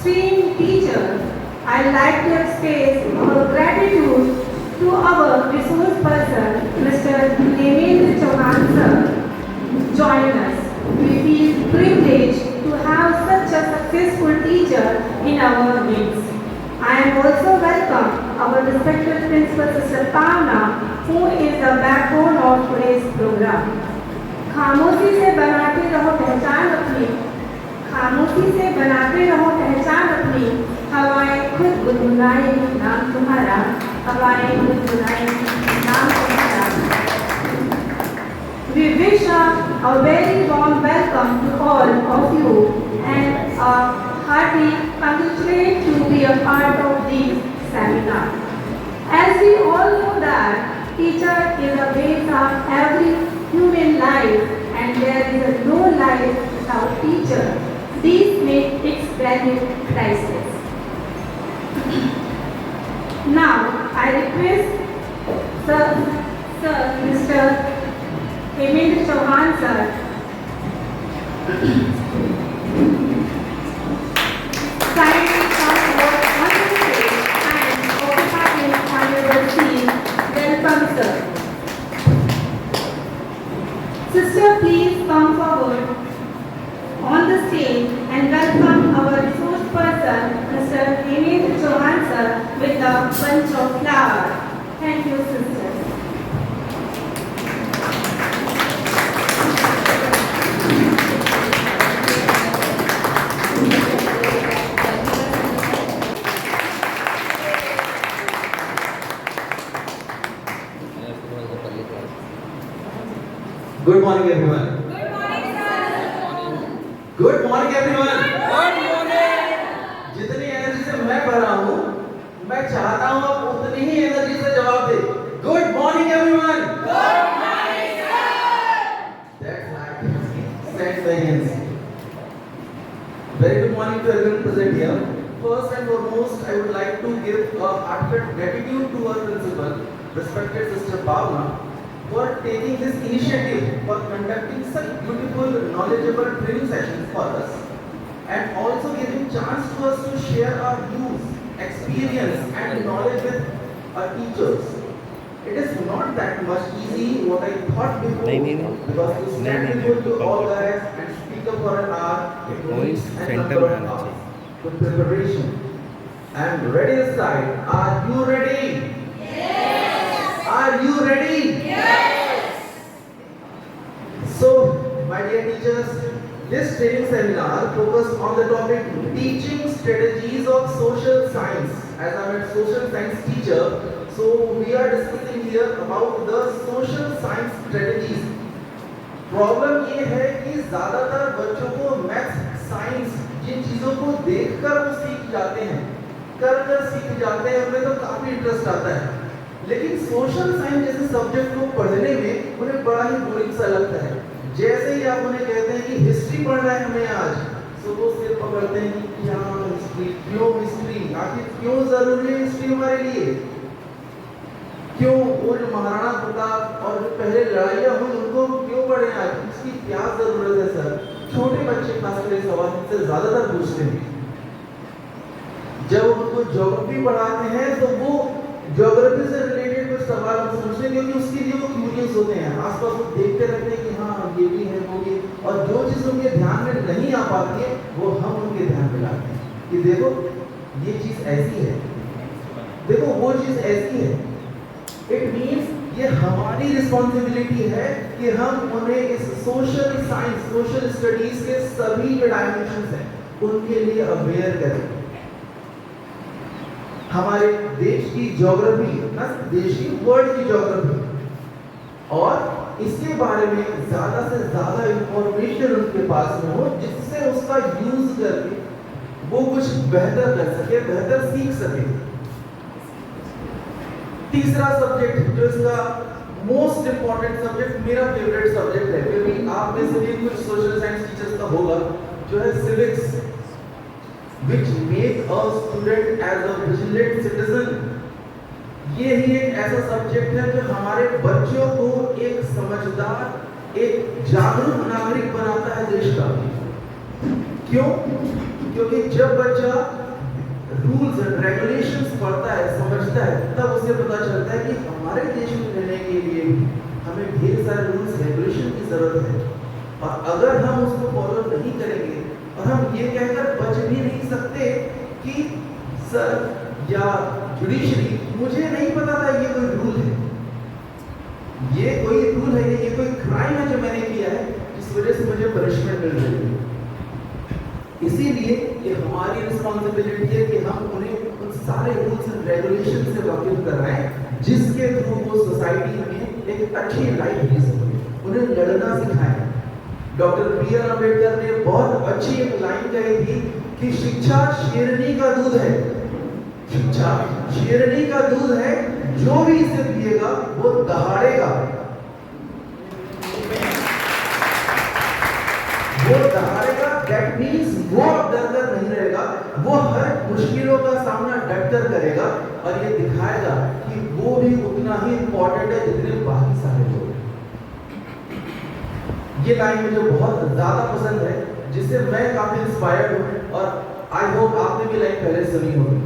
esteemed teacher, I'd like to express our gratitude to our resource person, Mr. Hemendra Chauhan sir, join us. We feel privileged to have such a successful teacher in our midst. I am also welcome our respected principal, Sister Pavna, who is the backbone of today's program. खामोशी से बनाते रहो पहचान अपनी, खामोशी से बनाते रहो पहचान अपनी, हवाएं खुद गुनगुनाएंगी नाम तुम्हारा, हवाएं खुद गुनगुनाएंगी नाम तुम्हारा. We wish a very warm welcome to all of you and a hearty congratulate to be a part of this seminar. As we all know that teacher is the base of every human life and there is no life without teacher. These make its value priceless. Now I request Sir Mr. Hemendra Chauhan sir kindly come forward on the stage and occupy his honorable seat. Welcome sir. Sister, please come forward on the stage and welcome our resource person, Mr. Hemendra Chauhan sir, with a bunch of flowers. Thank you, sister. Good morning everyone. Good morning, sir. Good morning everyone. Good morning. जितनी energy से मैं पढ़ रहा हूँ, मैं चाहता हूँ आप उतनी ही एनर्जी से जवाब दे. Good morning everyone. Good morning, sir. That's right. Saint Variance. Very good morning to everyone present here. First and foremost, I would like to give a heartfelt gratitude to our principal, respected Sister Pavna, for taking this initiative for conducting such beautiful, knowledgeable training sessions for us and also giving chance to us to share our views, experience and knowledge with our teachers. It is not that much easy what I thought before because to stand before you all guys and speak up for an hour, it needs an number of hours with preparation. And ready aside, are you ready? Are you ready? Yes. So, my dear teachers, this training seminar focused on the topic teaching strategies of social science. As I am a social science teacher, so we are discussing here about the social science strategies. Problem ये है कि ज़्यादातर बच्चों को maths, science जिन चीज़ों को देखकर वो सीख जाते हैं, कर सीख जाते हैं, उन्हें तो काफ़ी इंटरेस्ट आता है. लेकिन सोशल साइंस जैसे सब्जेक्ट को पढ़ने में उन्हें बड़ा ही बोरिंग सा लगता है. जैसे ही आप उन्हें कहते हैं कि हिस्ट्री पढ़ना है हमें आज, तो वो सिर पकड़ते हैं कि क्या हिस्ट्री, क्यों हिस्ट्री, आखिर क्यों जरूरी है हिस्ट्री हमारे लिए, क्यों वो जो महाराणा प्रताप और जो पहले लड़ाइयाँ हुई उनको क्यों पढ़े आज, इसकी क्या जरूरत है सर. छोटे बच्चे खासकर इस सवाल से ज्यादातर पूछते हैं. जब उनको ज्योग्राफी पढ़ाते हैं तो वो ज्योग्राफी से रिलेटेड कुछ सवाल पूछते हैं क्योंकि उसके लिए वो क्यूरियस होते हैं, आसपास वो देखते रहते हैं कि हाँ ये भी है वो भी, और जो चीज़ उनके ध्यान में नहीं आ पाती है वो हम उनके ध्यान में लाते हैं कि देखो ये चीज़ ऐसी है, देखो वो चीज़ ऐसी है. इट मीन्स ये हमारी रिस्पॉन्सिबिलिटी है कि हम उन्हें इस सोशल साइंस, सोशल स्टडीज के सभी जो डायमेंशंस हैं उनके लिए अवेयर करें. हमारे देश की ज्योग्राफी, ना देश की, वर्ल्ड की ज्योग्राफी, और इसके बारे में ज्यादा से ज्यादा इंफॉर्मेशन उनके पास में हो जिससे उसका यूज करके वो कुछ बेहतर कर सके, बेहतर सीख सके. तीसरा सब्जेक्ट जो इसका मोस्ट इंपॉर्टेंट सब्जेक्ट, मेरा फेवरेट सब्जेक्ट है, क्योंकि आप में से भी कुछ सोशल साइंस टीचर्स का होगा, जो है civics, which make a student as a vigilant citizen. ये ही एक ऐसा सब्जेक्ट है जो हमारे बच्चों को एक समझदार, एक जागरूक नागरिक बनाता है देश का. क्यों? क्योंकि जब बच्चा रूल्स एंड रेगुलेशंस पढ़ता है, समझता है, तब उसे पता चलता है कि हमारे देश में रहने के लिए हमें ढेर सारे रूल्स रेगुलेशन की जरूरत है। और अगर हम उसको फॉलो नहीं करेंगे और हम ये कहकर बच भी नहीं सकते कि सर या जुडिशरी मुझे नहीं पता था ये कोई रूल है, ये कोई रूल है, ये कोई क्राइम है जो मैंने किया है जिस वजह से मुझे पनिशमेंट मिल रही है। इसीलिए ये हमारी रिस्पॉन्सिबिलिटी है कि हम उन्हें उन सारे रूल्स एंड रेगुलेशन से वाकिफ कराएं जिसके थ्रू वो सोसाइटी में एक अच्छी लाइफ जी सके, उन्हें लड़ना सिखाएं। Doctor B R. अम्बेडकर ने बहुत अच्छी एक लाइन कही थी कि शिक्षा शेरनी का दूध है, शिक्षा शेरनी का दूध है, जो भी इसे पिएगा वो दहाड़ेगा, वो दहाड़ेगा। दैट मीन्स वो डर कर नहीं रहेगा, वो हर मुश्किलों का सामना डट कर करेगा और ये दिखाएगा कि वो भी उतना ही इंपॉर्टेंट है जितने बाकी सारे लोग। ये लाइन मुझे बहुत ज्यादा पसंद है, जिससे मैं काफी इंस्पायर्ड हूं और आई होप आपने भी लाइन पहले सुनी होगी।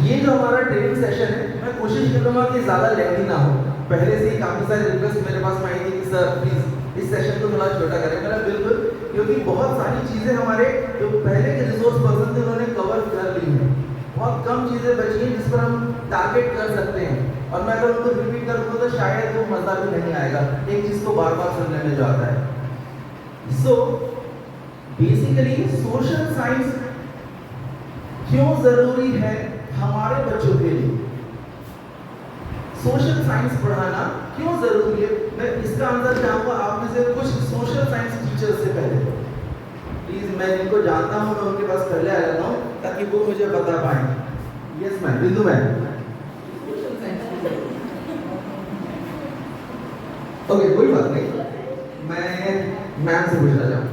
ये जो हमारा ट्रेनिंग सेशन है, मैं कोशिश करूंगा कि ज्यादा लेंथी ना हो। पहले से ही काफी सारे रिक्वेस्ट मेरे पास आई थी कि सर प्लीज इस सेशन को थोड़ा छोटा करें। मेरा बिल्कुल, क्योंकि बहुत सारी चीजें हमारे जो पहले के रिसोर्स पर्सन थे उन्होंने कवर कर ली हैं, बहुत कम चीजें बची हैं जिस पर हम टारगेट कर सकते हैं, और मैं अगर उनको रिपीट कर दूं तो शायद वो मजा भी नहीं आएगा एक चीज को बार बार सुनने में जो आता है। सो बेसिकली सोशल साइंस क्यों जरूरी है हमारे बच्चों के लिए, सोशल साइंस पढ़ाना क्यों जरूरी है, मैं इसका आंसर चाहूंगा आप में से कुछ सोशल साइंस टीचर से पहले। प्लीज, मैं जिनको जानता हूं मैं उनके पास पहले आ जाता हूं ताकि वो मुझे बता पाए। यस मैम, बिंदु मैम। ओके, कोई बात नहीं, मैं मैम से पूछना चाहूँ।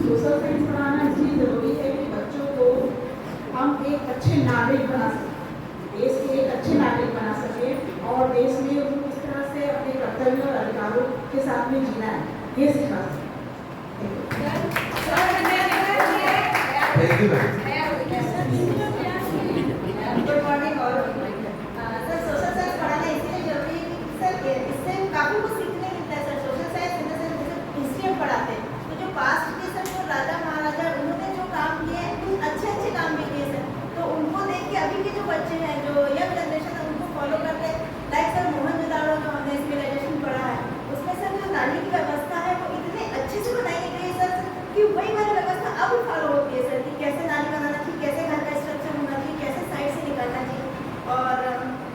सोशल साइंस पढ़ाना इसलिए जरूरी है कि बच्चों को हम एक अच्छे नागरिक बना सकें, देश के एक अच्छे नागरिक बना सकें और देश में उनको किस तरह से अपने कर्तव्य और अधिकारों के साथ में जीना है, ये सिखा सकें। Thank you ma'am. Good morning और सर, सोशल साइंस पढ़ाना इसलिए जरूरी है कि सर इससे काफ़ी कुछ सीखने मिलता है। Sir social science in the sense जैसे हिस्ट्री हम पढ़ाते हैं तो जो पास्ट के सर जो राजा महाराजा उन्होंने जो काम किए हैं कुछ अच्छे अच्छे काम भी किए सर, तो उनको देख के अभी के जो बच्चे हैं जो यंग जनरेशन है उनको फॉलो करते हैं। लाइक सर मोहनजोदाड़ो जो हमने सिविलाइजेशन पढ़ा है उसमें सर जो नाली की व्यवस्था है वो इतने अच्छे से बनाई गई है सर कि वही वाली व्यवस्था अब फॉलो होती है सर, कि कैसे नाली बनाना चाहिए, कैसे घर का स्ट्रक्चर होना चाहिए, कैसे साइड से निकलना चाहिए। और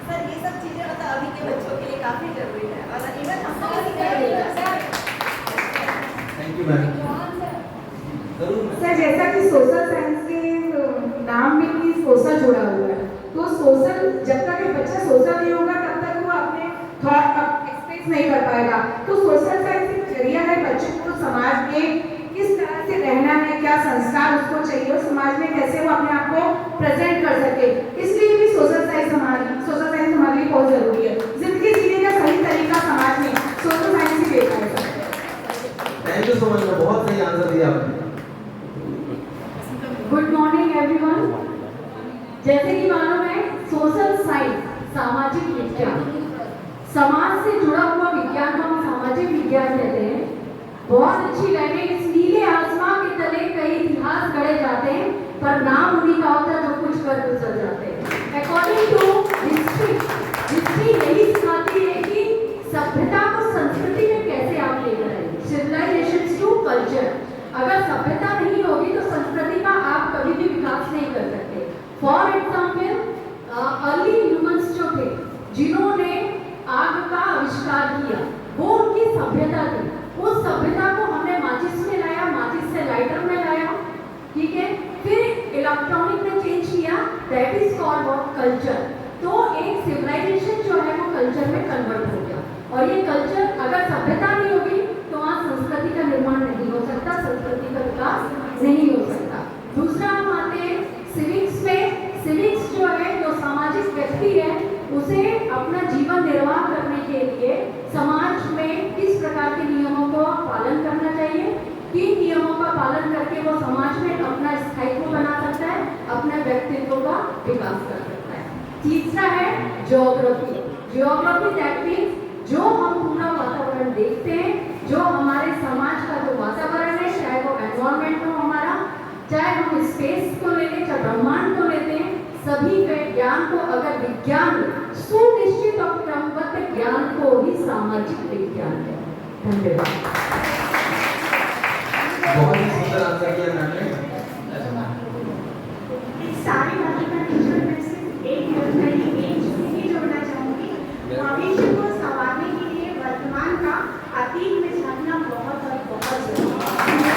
सर ये सब चीज़ें मतलब अभी के बच्चों के लिए काफ़ी जरूरी है और इवन हम लोग थैंक यू मैम। जरूर मैम। सर, जैसा कि सोशल साइंस के नाम में भी सोशल जुड़ा हुआ है, तो सोशल जब तक एक बच्चा सोशल नहीं होगा तब तक वो अपने थॉट एक्सप्रेस नहीं कर पाएगा। तो सोशल साइंस एक जरिया है बच्चों को समाज में किस तरह से रहना है, क्या संस्कार उसको चाहिए और समाज में कैसे वो अपने आप को प्रेजेंट कर सके, इसलिए भी सोशल साइंस हमारे लिए बहुत जरूरी है। जिंदगी जीने का सही तरीका समाज में सोशल साइंस ही देखा है। थैंक यू सो मच, बहुत सही आंसर दिया आपने। Good morning everyone. जैसे कि मालूम है सोशल साइंस सामाजिक विज्ञान, समाज से जुड़ा हुआ विज्ञान को हम सामाजिक विज्ञान कहते हैं। बहुत अच्छी लाइनें, इस नीले आसमान के तले कई इतिहास गढ़े जाते हैं पर नाम उन्हीं का होता है जो कुछ कर गुजर जाते हैं। अकॉर्डिंग टू हिस्ट्री यही सिखाती है कि सभ्यता को संस्कृति में कैसे आप लेकर आएंगे, सिविलाइजेशन टू कल्चर। अगर सभ्यता नहीं होगी तो संस्कृति का आप कभी भी विकास नहीं कर सकते। फॉर एग्जाम्पल अर्ली ह्यूमंस जो थे जिन्होंने आग का आविष्कार किया वो उनकी सभ्यता थी। उस सभ्यता को हमने माचिस में लाया, माचिस से लाइटर में लाया, ठीक है, फिर इलेक्ट्रॉनिक में चेंज किया, that is called what culture. तो एक सिविलाइजेशन जो है वो कल्चर में कन्वर्ट हो गया और ये कल्चर अगर सभ्यता नहीं होगी तो वहाँ नहीं हो सकता। दूसरा हम आते हैं सिविक्स में। सिविक्स जो है, जो सामाजिक व्यक्ति है, उसे अपना जीवन निर्वाह करने के लिए समाज में किस प्रकार के नियमों को पालन करना चाहिए, किन नियमों का पालन करके वो समाज में अपना स्थायित्व बना सकता है, अपने व्यक्तित्व का विकास कर सकता है। तीसरा है ज्योग्राफी। ज्योग्राफी दैट मीन्स जो हम पूरा वातावरण देखते हैं, जो हमारे समाज का जो वातावरण है, चाहे वो एनवायरमेंट हो हमारा, चाहे हम स्पेस को लेते, चाहे ब्रह्मांड को लेते हैं, सभी के ज्ञान को, अगर विज्ञान सुनिश्चित और क्रमबद्ध ज्ञान को ही सामाजिक विज्ञान है। धन्यवाद। बहुत ही सुंदर आंसर दिया मैम ने। इस सारी बातों का टीचर में सिर्फ एक चीज ही जोड़ना चाहूंगी। भविष्य को संवारने के लिए वर्तमान का अतीत में झांकना बहुत और बहुत जरूरी है।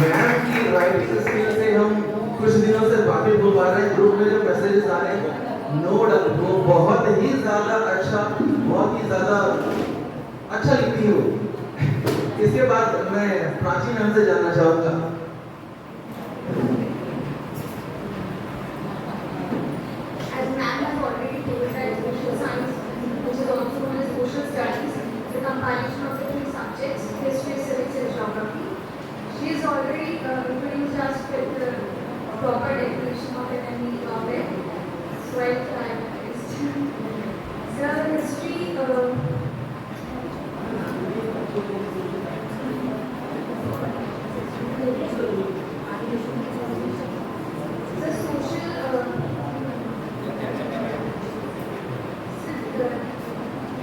मैम की राइटिंग स्किल से हम कुछ दिनों से वाकिफ हो पा रहे हैं। ग्रुप में जो मैसेजेस आ रहे हैं, नो डाउट वो बहुत ही ज्यादा अच्छा, बहुत ही ज्यादा अच्छा लिखती हो। इसके बाद मैं प्राची मैम से जानना चाहूंगा। As ma'am has already told that social science, which is also known as social studies, is a compilation of the three subjects, history, civics and geography. She has already introduced us with the proper definition of it and meaning of it. So I'll try my best. So history, the social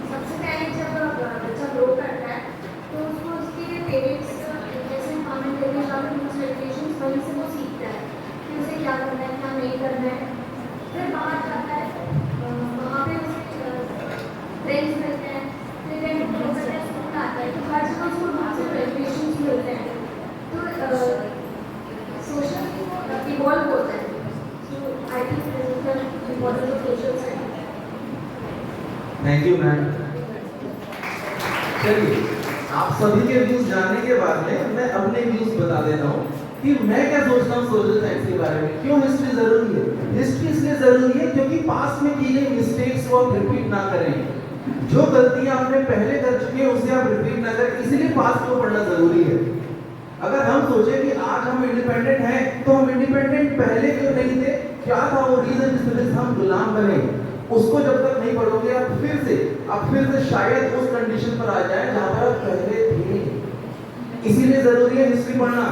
सबसे पहले जब बच्चा grow करता है तो उसको उसके parents जैसे हमें देने वाले एजुकेशन वहीं से वो सीखता है कि उसे क्या करना है, क्या नहीं करना है। फिर बाहर जाता है, वहाँ पे उसे फ्रेंड्स मिलते हैं, फिर स्कूल आता है तो हर जगह उसको बहुत से एजुकेशन मिलते हैं। तो सोशल इवॉल्व होता है। तो I think this is the importance of social science. Thank you ma'am. चलिए, आप सभी के व्यूज जानने के बाद में मैं अपने व्यूज बता देता हूँ कि मैं क्या सोचता हूँ सोशल साइंस के बारे में। क्यों हिस्ट्री जरूरी है? हिस्ट्री इसलिए जरूरी है क्योंकि पास्ट में की गई मिस्टेक्स को आप रिपीट ना करें। जो गलतियां आपने पहले कर चुके हैं उसे आप रिपीट ना करें, इसलिए पास्ट को पढ़ना जरूरी है। अगर हम सोचे कि आज हम इंडिपेंडेंट हैं तो हम इंडिपेंडेंट पहले क्यों नहीं थे, क्या था वो रीजन जिस वजह से हम गुलाम बने, उसको जब तक नहीं पढ़ोगे आप फिर से शायद उस कंडीशन पर आ जाए जहां पर आप पहले थे। इसीलिए जरूरी है हिस्ट्री पढ़ना।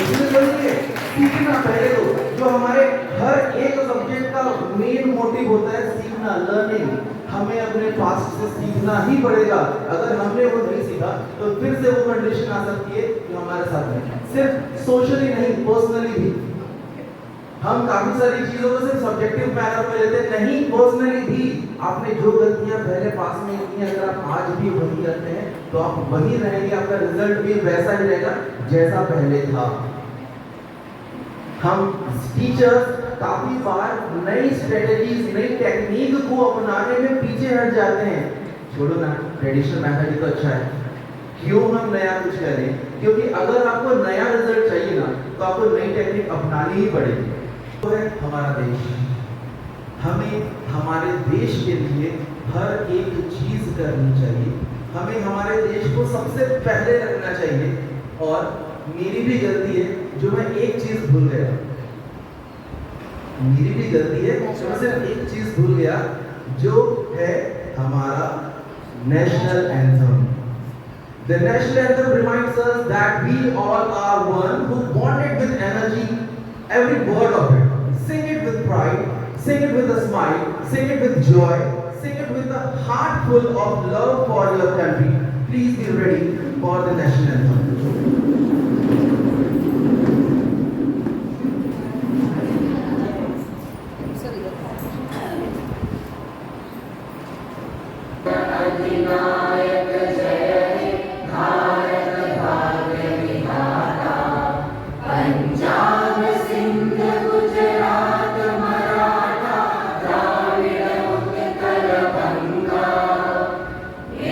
इसलिए जरूरी है सीखना। पहले तो जो हमारे हर एक सब्जेक्ट का मेन मोटिव होता है सीखना, लर्निंग, हमें अपने पास्ट से सीखना ही पड़ेगा। अगर हमने वो नहीं सीखा तो फिर से वो कंडीशन आ सकती है कि हमारे साथ में सिर्फ सोशली नहीं, पर्सनली भी हम काफी सारी चीजों को सिर्फ सब्जेक्टिव मैनर में लेते नहीं, पर्सनली भी आपने जो गलतियां पहले पास में की अगर आप आज भी वही करते हैं तो आप वही रहेंगे, आपका रिजल्ट भी वैसा ही रहेगा जैसा पहले था। हम टीचर्स काफी बार नई स्ट्रेटजीज, नई टेक्निक को अपनाने में पीछे हट जाते हैं। छोड़ो ना, ट्रेडिशनल मेथड ही तो अच्छा है, क्यों हम नया कुछ करें? क्योंकि अगर आपको नया रिजल्ट चाहिए ना तो आपको नई टेक्निक अपनानी ही पड़ेगी। तो है हमारा देश, हमें हमारे देश के लिए हर एक चीज करनी चाहिए। हमें हमारे देश को सबसे पहले रखना चाहिए। और मेरी भी गलती है जो मैं एक चीज भूल गया, मेरी भी गलती है जो मैं सिर्फ एक चीज भूल गया, जो है हमारा national anthem. The national anthem reminds us that we all are one, who want it with energy, every word of it. Sing it with pride, sing it with a smile, sing it with joy, sing it with a heart full of love for your country. Please be ready for the national anthem.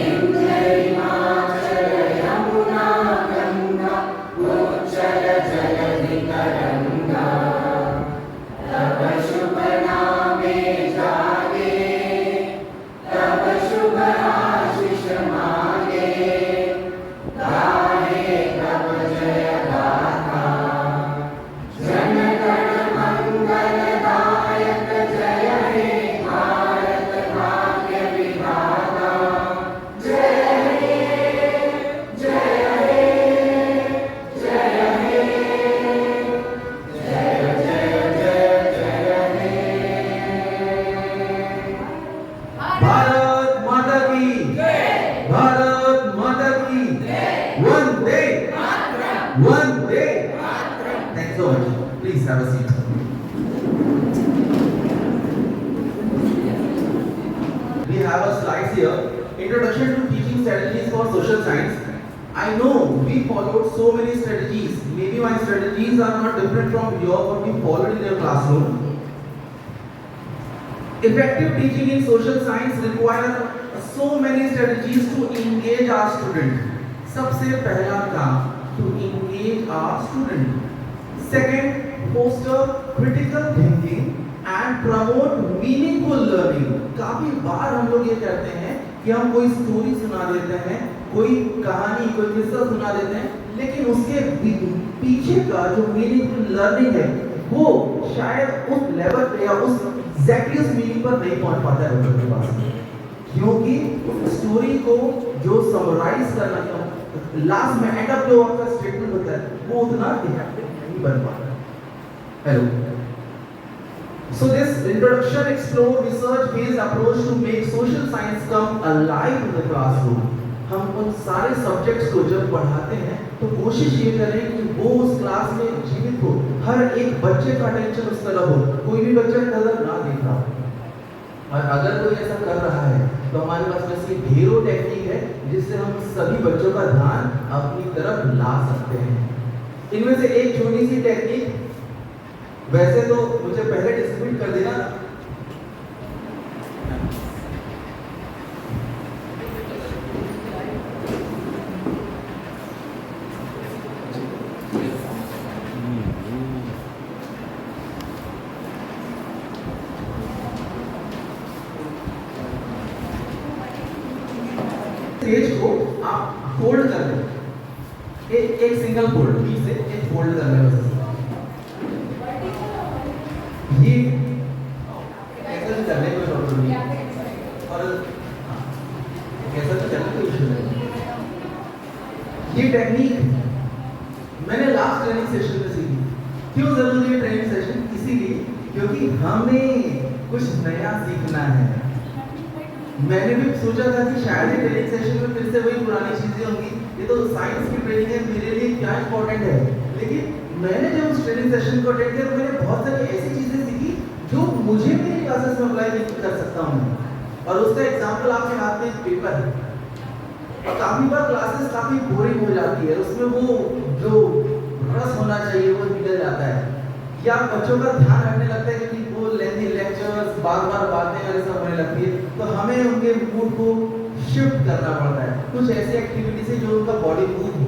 India a seat. We have a slide here. Introduction to teaching strategies for social science. I know we followed so many strategies. Maybe my strategies are not different from your what we followed in your classroom. Effective teaching in social science requires so many strategies to engage our student. सबसे पहला काम to engage our student. Second, foster critical thinking and promote meaningful learning. काफी बार हम लोग ये करते हैं कि हम कोई स्टोरी सुना देते हैं, कोई कहानी, कोई किस्सा सुना देते हैं, लेकिन उसके पीछे का जो मीनिंगफुल लर्निंग है वो शायद उस लेवल पे या उस एग्जैक्टली उस मीनिंग पर नहीं पहुंच पाता है बच्चों के पास, क्योंकि उस स्टोरी को जो समराइज करना है लास्ट में एंड अप जो आपका स्टेटमेंट होता है वो उतना इफेक्टिव नहीं बन पाता। Hello, so this introduction explore research based approach to make social science come alive in the classroom. हम उन सारे सब्जेक्ट्स को जब पढ़ाते हैं तो कोशिश ये करें कि वो उस क्लास में जीवित हो, हर एक बच्चे का अटेंशन उस तरफ हो, कोई भी बच्चा नजर ना देख रहा हो। और अगर कोई ऐसा कर रहा है तो हमारे पास में ऐसी ढेरों टेक्निक है जिससे हम सभी बच्चों का ध्यान अपनी तरफ ला सकते हैं। इनमें से एक छोटी सी टेक्निक, वैसे तो मुझे पहले डिस्ट्रीब्यूट कर देना, पेज को आप फोल्ड कर लें, एक सिंगल फोल्ड, बी से एक फोल्ड कर लें बस। ये ऐसा भी करने कोई प्रॉब्लम नहीं, और ऐसा तो करने कोई इशू नहीं। ये टेक्निक मैंने लास्ट ट्रेनिंग सेशन में सीखी। क्यों जरूरी है ट्रेनिंग सेशन? इसीलिए क्योंकि हमें कुछ नया सीखना है। मैंने भी सोचा था कि शायद ये ट्रेनिंग सेशन में फिर से वही पुरानी चीजें होंगी, ये तो साइंस की ट्रेनिंग है, मेरे लिए क्या इंपॉर्टेंट है। लेकिन मैंने जब उस ट्रेनिंग सेशन को अटेंड किया तो मैंने बहुत सारी ऐसी चीजें सीखी जो मुझे मेरी क्लासेस में अप्लाई नहीं कर सकता हूँ। और उसका एग्जाम्पल आपके हाथ में पेपर है, और काफी बार क्लासेस काफी बोरिंग हो जाती है, उसमें वो जो रस होना चाहिए वो निकल जाता है, या बच्चों का ध्यान हटने लगता है क्योंकि वो लेंथी लेक्चर्स बार-बार बातें और सब होने लगती है, तो हमें उनके मूड को शिफ्ट करना पड़ता है। कुछ ऐसी एक्टिविटी से जो उनका बॉडी मूव हो,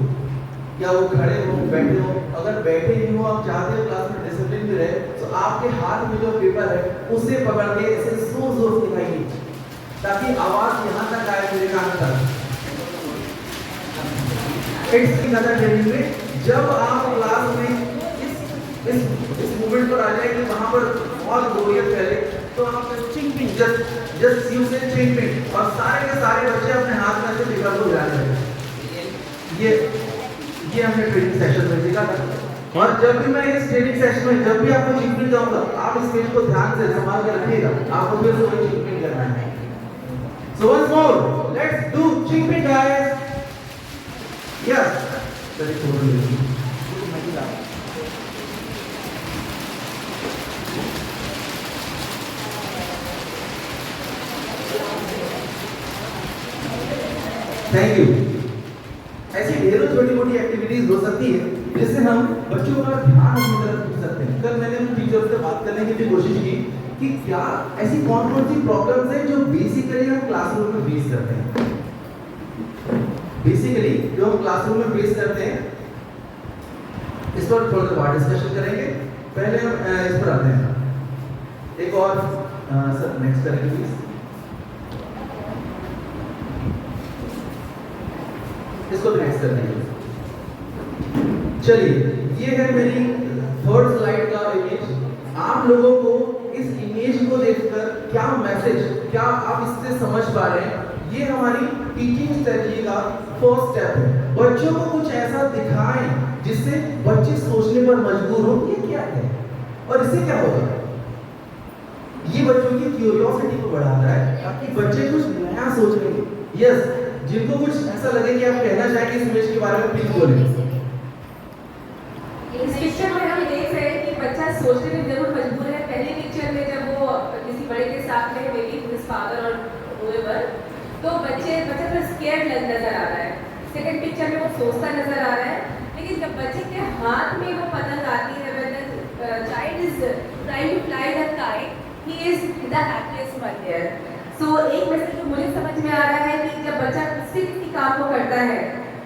या वो खड़े हो, बैठे हो। अगर बैठे ही हो, आप चाहते हो क्लास में डिसिप्लिन भी रहे, तो आपके हाथ में जो पेपर है उसे पकड़ के ऐसे जोर से दिखाइए ताकि आवाज यहाँ तक आए मेरे कान तक। इट्स अनदर ट्रेनिंग में जब आप क्लास में इस मूवमेंट पर आ जाए कि वहां पर बहुत बोरियत फैले, तो आप चिंपिंग जस्ट यूज इट चिंपिंग, और सारे के सारे बच्चे अपने हाथ में से पेपर को हिला रहे हैं। ये हमने ट्रेनिंग सेशन में सीखा था। और जब भी मैं इस ट्रेनिंग सेशन में जब भी आपको चिंपिंग जाऊंगा, आप इस पेज को ध्यान से संभाल के रखिएगा, आपको फिर से वही चिंपिंग करना है। So once more let's do chimping guys. Yes, very good. Thank you. ऐसी ढेरों छोटी मोटी एक्टिविटीज हो सकती है जिससे हम बच्चों का ध्यान अपनी तरफ खींच सकते हैं। कल मैंने अपने टीचर से बात करने की भी कोशिश की कि क्या ऐसी कौन कौन सी प्रॉब्लम्स हैं जो बेसिकली हम क्लासरूम में फेस करते हैं। बेसिकली जो हम क्लासरूम में फेस करते हैं, इस पर थोड़ा सा बाद डिस्कशन करेंगे। पहले हम इस पर आते हैं। एक और सर नेक्स्ट करेंगे प्लीज। इसको नेक्स्ट कर देंगे। चलिए, ये है मेरी थर्ड स्लाइड का इमेज। आप लोगों को इस इमेज को देखकर क्या मैसेज, क्या आप इससे समझ पा रहे हैं? ये हमारी टीचिंग स्ट्रेटजी का फर्स्ट स्टेप है। बच्चों को कुछ ऐसा दिखाएं जिससे बच्चे सोचने पर मजबूर हो, ये क्या है और इससे क्या होगा। ये बच्चों की क्यूरियोसिटी को बढ़ाता है ताकि बच्चे कुछ नया सोच लेंगे। यस, जिनको कुछ ऐसा लगे कि आप कहना चाहेंगे इस इमेज के बारे में, प्लीज बोलें। इस पिक्चर में हम देख रहे हैं कि बच्चा सोचने में जरूर मजबूर है। पहले पिक्चर में जब वो किसी बड़े के साथ में मे बी हिज फादर और whoever, तो बच्चा तो स्केयर्ड नजर आ रहा है। सेकंड पिक्चर में वो सोचता नजर आ रहा है, लेकिन जब बच्चे के हाथ में वो पतंग आती है, when the child is trying to fly the kite, he is the happiest one there. So एक मैसेज जो मुझे समझ में आ रहा है कि जब बच्चा किसी काम को करता है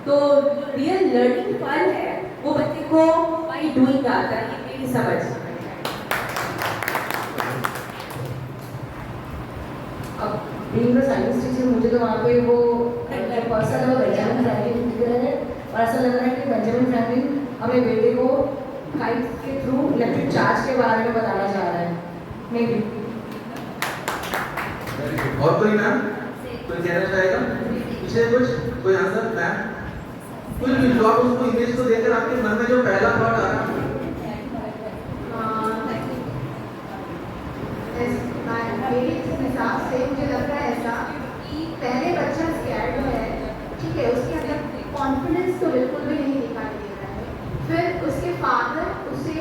तो जो रियल लर्निंग फन है वो बच्चे को बाई डूइंग आता है। ये मेरी समझ। अब बीइंग अ साइंस टीचर मुझे तो वहाँ पे वो पर्सन वो बेंजामिन फ्रैंकलिन दिख रहे हैं, और ऐसा लग रहा है कि बेंजामिन फ्रैंकलिन अपने बेटे को काइट के थ्रू इलेक्ट्रिक चार्ज के बारे में बताना चाह रहा है। May be. और कोई मैम कोई कहना चाहेगा? पीछे कुछ कोई आंसर मैम? कुछ भी जो आप उसको इमेज को देखकर आपके मन में जो पहला थॉट आ रहा है। मेरे हिसाब से मुझे लग रहा है ऐसा कि पहले बच्चा स्कैर्ड है, ठीक है, उसके अंदर कॉन्फिडेंस तो बिल्कुल भी नहीं दिखाई दे रहा है। फिर उसके फादर उसे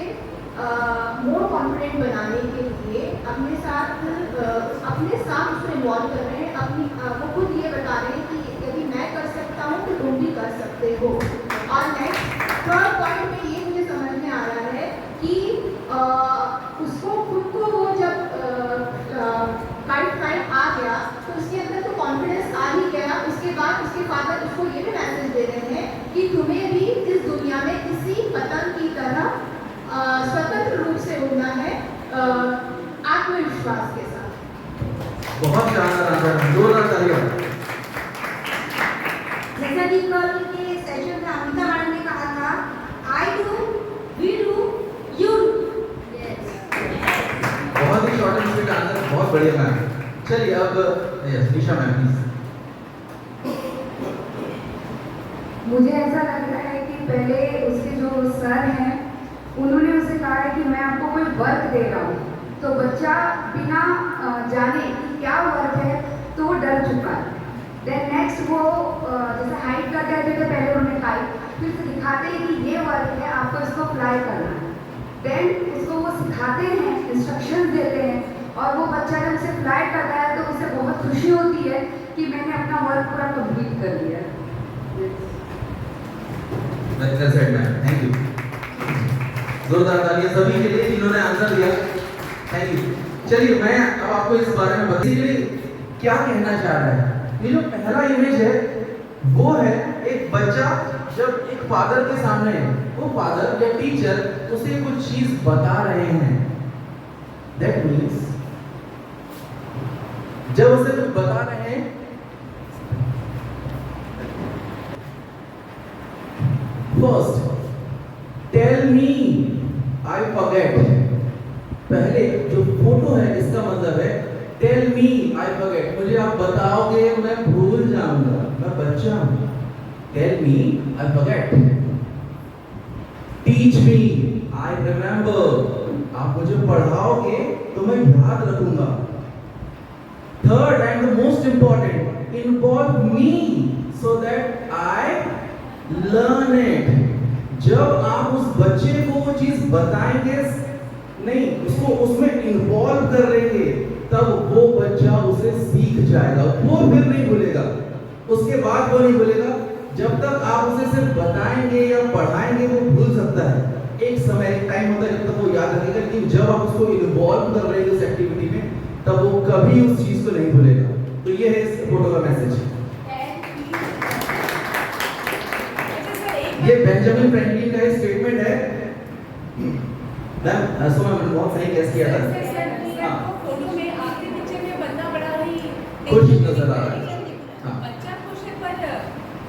मोर कॉन्फिडेंट बनाने के लिए अपने साथ उसको इन्वॉल्व कर रहे हैं। वो खुद ये बता रहे हैं कि यदि मैं कर सकता हूँ तो तुम भी कर सकते हो। और नेक्स्ट थर्ड पॉइंट में ये मुझे समझ में आ रहा है कि उसको खुद को वो जब काइट फ्लाइंग आ गया तो उसके अंदर तो कॉन्फिडेंस आ ही गया। उसके बाद उसके फादर उसको ये भी मैसेज दे रहे हैं कि तुम्हें भी इस दुनिया में किसी पतंग की तरह स्वतंत्र रूप से उड़ना है, आत्मविश्वास के साथ। बहुत शानदार आंसर, जोरदार तालियां। जैसा कि कल के सेशन में अमिता मैडम ने कहा था, I do, we do, you do. बहुत ही शॉर्ट एंड स्वीट आंसर, बहुत बढ़िया मैम। चलिए अब यस निशा मैम प्लीज। मुझे ऐसा लग रहा है कि पहले उसके जो सर हैं उन्होंने उसे कहा है कि मैं आपको कोई वर्क दे रहा हूँ, तो बच्चा बिना जाने कि क्या वर्क है तो वो डर चुका है। देन नेक्स्ट वो जैसे हाइट का कहते थे पहले उन्होंने हाइट, फिर से दिखाते हैं कि ये वर्क है, आपको इसको फ्लाई करना है। देन उसको वो सिखाते हैं, इंस्ट्रक्शन देते हैं, और वो बच्चा जब उसे फ्लाई करता है तो उसे बहुत खुशी होती है कि मैंने अपना वर्क पूरा कंप्लीट कर लिया। Well said ma'am, thank you. जोरदार तालियां सभी के लिए जिन्होंने आंसर दिया, थैंक यू। चलिए मैं अब आपको इस बारे में बताइए क्या कहना चाह रहा है। ये जो पहला इमेज है वो है एक बच्चा जब एक फादर के सामने है, वो फादर या टीचर उसे कुछ चीज बता रहे हैं। दैट मीन्स जब उसे कुछ बता रहे हैं, first tell me I forget. पहले जो फोटो है इसका मतलब है टेल मी आई फॉरगेट, मुझे आप बताओगे मैं भूल जाऊंगा, मैं बच्चा हूं। Tell me I forget. Teach me I remember, आप मुझे पढ़ाओगे तो मैं याद रखूंगा। Third and the most important, involve me so that I learn it. जब आप उस बच्चे को वो चीज बताएंगे, नहीं उसको उसमें इन्वॉल्व कर लेंगे, तब वो बच्चा उसे सीख जाएगा, वो फिर नहीं भूलेगा। उसके बाद वो नहीं भूलेगा। जब तक आप उसे सिर्फ बताएंगे या पढ़ाएंगे वो भूल सकता है। एक समय एक टाइम होता है जब तक वो याद रखेगा, लेकिन जब आप उसको इन्वॉल्व कर रहे हैं उस एक्टिविटी में, तब वो कभी उस चीज को नहीं भूलेगा। तो ये है इस फोटो का मैसेज। ये बेंजामिन फ्रैंकलिन का एक स्टेटमेंट है। मैम सो मैंने बहुत सही गेस किया था। फोटो में आखिरी पिक्चर में बंदा बड़ा ही खुश नजर आ रहा है। हाँ। बच्चा खुश है पर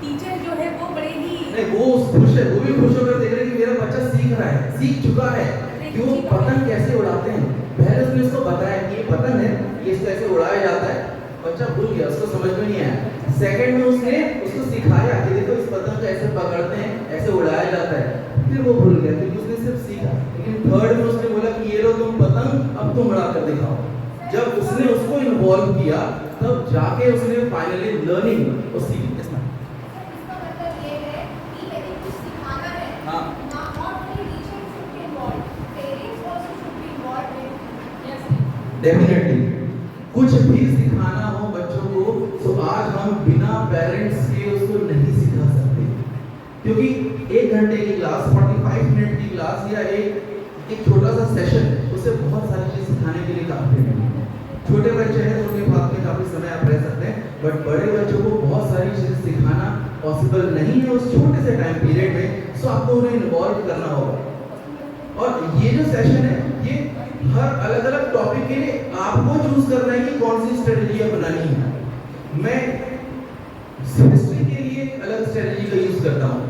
टीचर जो है वो बड़े ही नहीं वो खुश है, वो भी खुश होकर देख रहे हैं कि मेरा बच्चा सीख रहा है, सीख चुका है कि वो पतंग कैसे उड़ाते हैं। पहले उसने उसको बताया कि ये पतंग है, ये इसको ऐसे उड़ाया जाता है। बच्चा भूल गया, उसको समझ में नहीं आया। सेकंड में उसने उसको सिखाया कि देखो इस पतंग को ऐसे पकड़ते हैं, ऐसे उड़ाया जाता है। फिर वो भूल गया क्योंकि उसने सिर्फ सीखा। लेकिन थर्ड में उसने बोला कि ये लो तुम पतंग, अब तुम उड़ा कर दिखाओ। जब उसने उसको इन्वॉल्व किया तब जाके उसने फाइनली लर्निंग और सीखी। इसका मतलब ये है कि यदि कुछ सिखाना है, हाँ। not only teachers should be involved, parents also definitely कुछ भी सिखाना हो बच्चों को तो आज हम बिना पेरेंट्स के उसको नहीं सिखा सकते, क्योंकि 1 घंटे की क्लास, 45 मिनट की क्लास या एक छोटा सा सेशन उसे बहुत सारी चीज सिखाने के लिए काफी नहीं है। छोटे बच्चे हैं तो उनके पास में काफी समय आप रह सकते हैं, बट बड़े बच्चों को बहुत सारी चीजें सिखाना पॉसिबल नहीं है उस छोटे से टाइम पीरियड में। सो आपको उन्हें इन्वॉल्व करना होगा। और ये जो सेशन है ये हर अलग अलग टॉपिक के लिए आपको चूज करना है कि कौन सी स्ट्रेटेजी अपनानी है। मैं हिस्ट्री के लिए एक अलग स्ट्रेटेजी का यूज करता हूँ,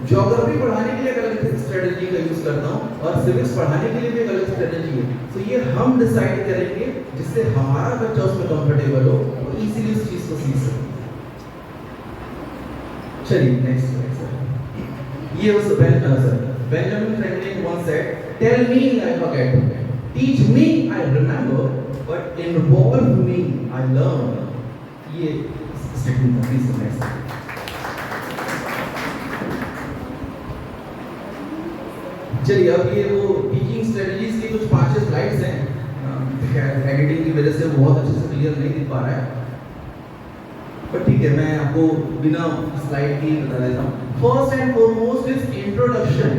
ज्योग्राफी पढ़ाने के लिए एक अलग स्ट्रेटेजी का यूज करता हूँ, और सिविक्स पढ़ाने के लिए भी एक अलग स्ट्रेटेजी है। तो ये हम डिसाइड करेंगे जिससे हमारा बच्चा उसमें कंफर्टेबल हो और इजीली उस चीज को सीख सके। चलिए नेक्स्ट सर, ये उस Benjamin Franklin once said, "Tell me I forget, teach me I remember, but involve me I learn." ये स्टेटमेंट था। Please next. चलिए अब ये वो टीचिंग स्ट्रेटजीज की कुछ 5-6 स्लाइड्स हैं, एडिटिंग की वजह से वो बहुत अच्छे से क्लियर नहीं दिख पा रहा है, पर ठीक है मैं आपको बिना स्लाइड की बता देता हूँ। First and foremost is introduction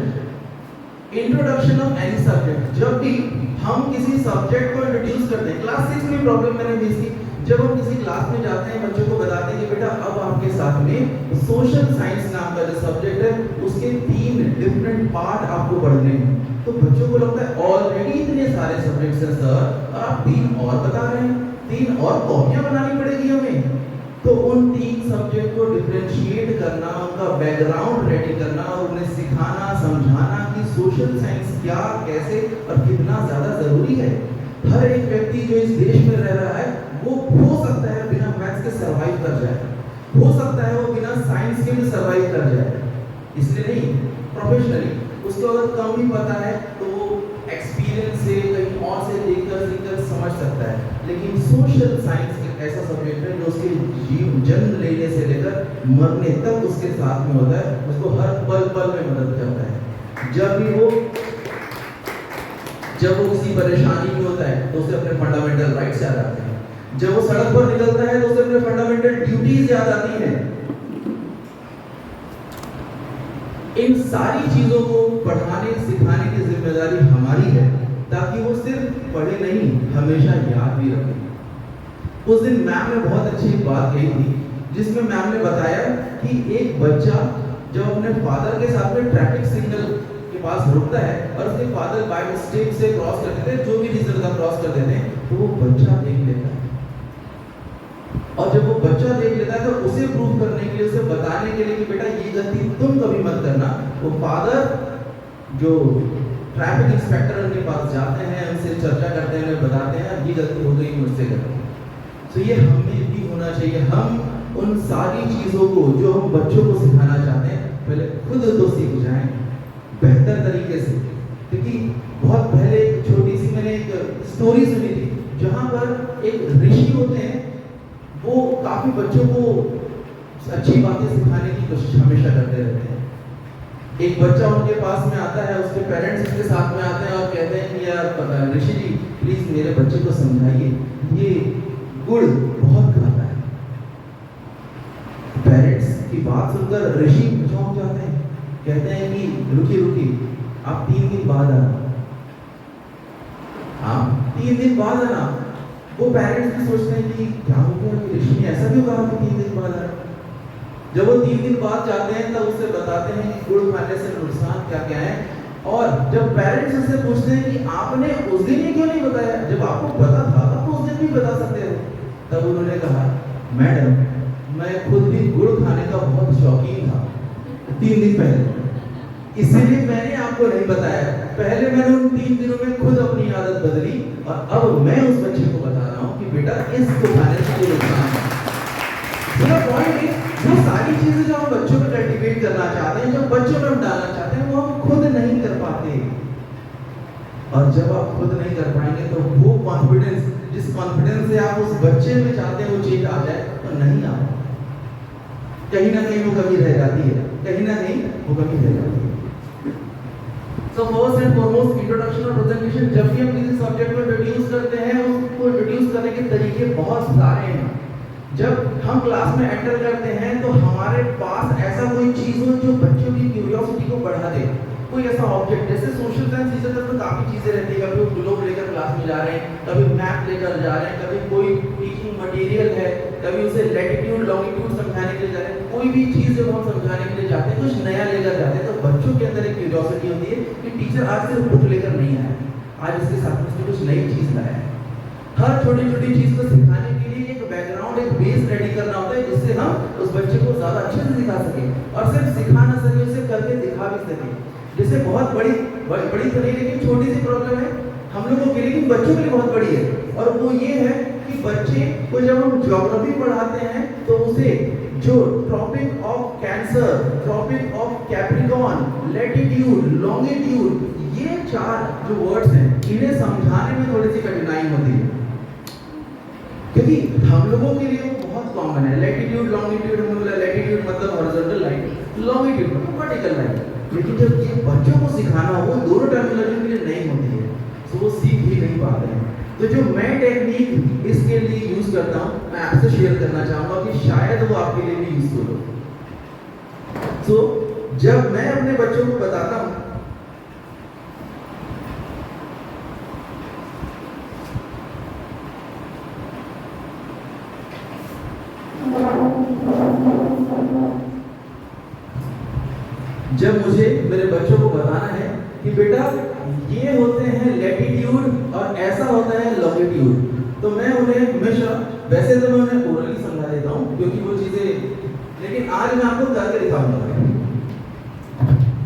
of any subject. जब भी हम किसी सब्जेक्ट को इंट्रोड्यूस करते हैं, क्लास 6 में प्रॉब्लम मैंने फेस की, जब हम किसी क्लास में जाते हैं बच्चों को बताते हैं कि बेटा अब आपके साथ में सोशल साइंस नाम का जो सब्जेक्ट है उसके 3 डिफरेंट पार्ट आपको पढ़ने हैं, तो बच्चों को लगता है ऑलरेडी इतने सारे सब्जेक्ट्स हैं सर, आप 3 और बता रहे हैं, 3 और कॉपियां बनानी पड़ेगी हमें। तो उन 3 सब्जेक्ट को डिफरेंशिएट करना, उनका बैकग्राउंड रेडी करना और उन्हें सिखाना समझाना कि सोशल साइंस क्या, कैसे और कितना ज्यादा जरूरी है। हर एक व्यक्ति जो इस देश में रह रहा है वो हो सकता है बिना मैथ्स के सरवाइव कर जाए, हो सकता है वो बिना साइंस के भी सरवाइव कर जाए, इसलिए नहीं प्रोफेशनली उसको अगर कम भी पता है तो वो एक्सपीरियंस से कहीं और से देखकर समझ सकता है। लेकिन सोशल साइंस एक ऐसा सब्जेक्ट है जो उसके जन्म लेने से लेकर मरने तक उसके साथ में होता है, उसको हर पल पल में मदद करता है। जब वो किसी परेशानी में होता है तो उसे अपने फंडामेंटल राइट्स याद आते हैं, जब वो सड़क पर निकलता है तो उसे अपने फंडामेंटल ड्यूटीज याद आती हैं। इन सारी चीजों को पढ़ाने सिखाने की जिम्मेदारी हमारी है, ताकि वो सिर्फ पढ़े नहीं हमेशा याद भी रखें। उस दिन मैम ने बहुत अच्छी बात कही थी, जिसमें मैम ने बताया कि एक बच्चा जब अपने फादर के साथ में ट्रैफिक सिग्नल के पास रुकता है और उसके फादर बाय मिस्टेक से क्रॉस कर देते हैं, जो भी रीजन का क्रॉस कर देते हैं, तो वो बच्चा देख लेता है। और जब वो बच्चा देख लेता है तो उसे प्रूव करने के लिए, उसे बताने के लिए कि बेटा ये गलती तुम कभी मत करना, वो फादर जो ट्रैफिक इंस्पेक्टर उनके पास जाते हैं, उनसे चर्चा करते हैं, उन्हें बताते हैं ये गलती हो गई मुझसे गलती। तो ये हमें भी होना चाहिए। हम उन सारी चीजों को जो हम बच्चों को सिखाना चाहते हैं पहले खुद तो सीख जाएं बेहतर तरीके से। क्योंकि बहुत पहले एक छोटी सी मैंने एक स्टोरी सुनी थी, जहाँ पर एक ऋषि होते हैं, वो काफी बच्चों को अच्छी बातें सिखाने की कोशिश हमेशा करते रहते हैं। एक बच्चा उनके पास में आता है, उसके पेरेंट्स उसके साथ में आते हैं और कहते हैं कि यार ऋषि जी प्लीज मेरे बच्चे को समझाइए, ये गुड़ बहुत खाता है। पेरेंट्स की बात सुनकर ऋषि चौंक जाते हैं, कहते हैं कि रुकिए आप 3 दिन बाद आना। आप 3 दिन बाद आना। वो पेरेंट्स भी सोचते हैं कि क्या हो गया, ऋषि ने ऐसा क्यों कहा कि 3 दिन बाद आना। जब वो 3 दिन बाद जाते हैं तब उससे बताते हैं कि गुड़ खाने से नुकसान क्या क्या है। और जब पेरेंट्स उससे पूछते हैं कि आपने उस दिन ही क्यों नहीं बताया, जब आपको पता था तब तो उस दिन भी बता सकते थे। तब उन्होंने कहा मैडम मैं खुद भी गुड़ खाने का बहुत शौकीन था 3 दिन पहले, इसीलिए मैंने आपको नहीं बताया। पहले मैंने उन 3 दिनों में खुद अपनी आदत बदली और अब मैं उस बच्चे को बता रहा हूँ कि बेटा इसको खाने से कोई नुकसान है। मेरा पॉइंट है वो सारी चीजें जो हम बच्चों में कल्टीवेट करना चाहते हैं, जो बच्चों में हम डालना चाहते हैं, वो हम खुद नहीं कर पाते। और जब आप खुद नहीं कर पाएंगे तो वो कॉन्फिडेंस, जिस कॉन्फिडेंस से आप उस बच्चे में चाहते हैं वो चीज आ जाए, तो नहीं आ पाए। कहीं ना कहीं वो कमी रह जाती है, कहीं ना कहीं वो कमी रह जाती है। So first and foremost introduction और presentation, जब भी हम किसी सब्जेक्ट को इंट्रोड्यूस करते हैं उसको इंट्रोड्यूस करने के तरीके बहुत सारे हैं। जब हम क्लास में एंटर करते हैं तो हमारे पास ऐसा कोई चीज़ हो जो बच्चों की क्यूरियोसिटी को बढ़ा दे, कोई ऐसा ऑब्जेक्ट। जैसे सोशल साइंस टीचर तो काफ़ी चीज़ें रहती है, कभी वो ग्लोब लेकर क्लास में जा रहे हैं, कभी मैप लेकर जा रहे हैं, कभी कोई टीचिंग मटेरियल है, कभी उसे लैटिट्यूड लॉन्गिट्यूड समझाने के लिए जा रहे हैं। कोई भी चीज़ जब हम समझाने के लिए जाते हैं, कुछ नया लेकर जाते हैं, तो बच्चों के अंदर एक क्यूरियोसिटी होती है कि टीचर आज सिर्फ बुक लेकर नहीं आया, आज इसके साथ में कुछ नई चीज़ लाया है। हर छोटी छोटी चीज़ को सिखाने के लिए एक बैकग्राउंड, एक बेस रेडी करना होता है, जिससे हम उस बच्चे को ज़्यादा अच्छे से सिखा सकें और सिर्फ सिखा ना सके, उसे करके दिखा भी सकें। जैसे बहुत बड़ी तो नहीं, लेकिन छोटी सी प्रॉब्लम है हम लोगों के लिए, लेकिन बच्चों के लिए बहुत बड़ी है, और वो ये है कि बच्चे को जब हम ज्योग्राफी पढ़ाते हैं तो उसे जो tropic of cancer, tropic of capricorn, latitude, longitude, ये 4 जो वर्ड्स हैं, इन्हें समझाने में थोड़ी सी कठिनाई होती है, क्योंकि हम लोगों के लिए वो बहुत कॉमन है। लैटिट्यूड लॉन्गिट्यूड, हम बोला लैटिट्यूड मतलब हॉरिजॉन्टल लाइन, लॉन्गिट्यूड मतलब वर्टिकल लाइन, लेकिन जब ये बच्चों को सिखाना हो, दोनों टर्मिनोलॉजी के लिए नहीं होती है, तो वो सीख भी नहीं पाते हैं। तो जो मैं टेक्निक इसके लिए यूज करता हूँ, मैं आपसे शेयर करना चाहूँगा कि शायद वो आपके लिए भी यूजफुल हो। सो जब मैं अपने बच्चों को बताता हूँ, जब मुझे मेरे बच्चों को बताना है कि बेटा ये होते हैं लैटिट्यूड और ऐसा होता है लॉन्गिट्यूड, तो मैं उन्हें हमेशा, वैसे तो मैं उन्हें ओरली समझा देता हूँ क्योंकि वो चीज़ें, लेकिन आज मैं आपको करके दिखाऊंगा।